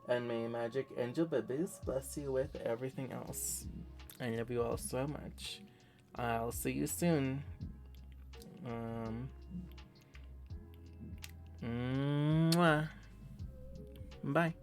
and may Magic Angel Babies bless you with everything else. I love you all so much. I'll see you soon. Mwah. Bye.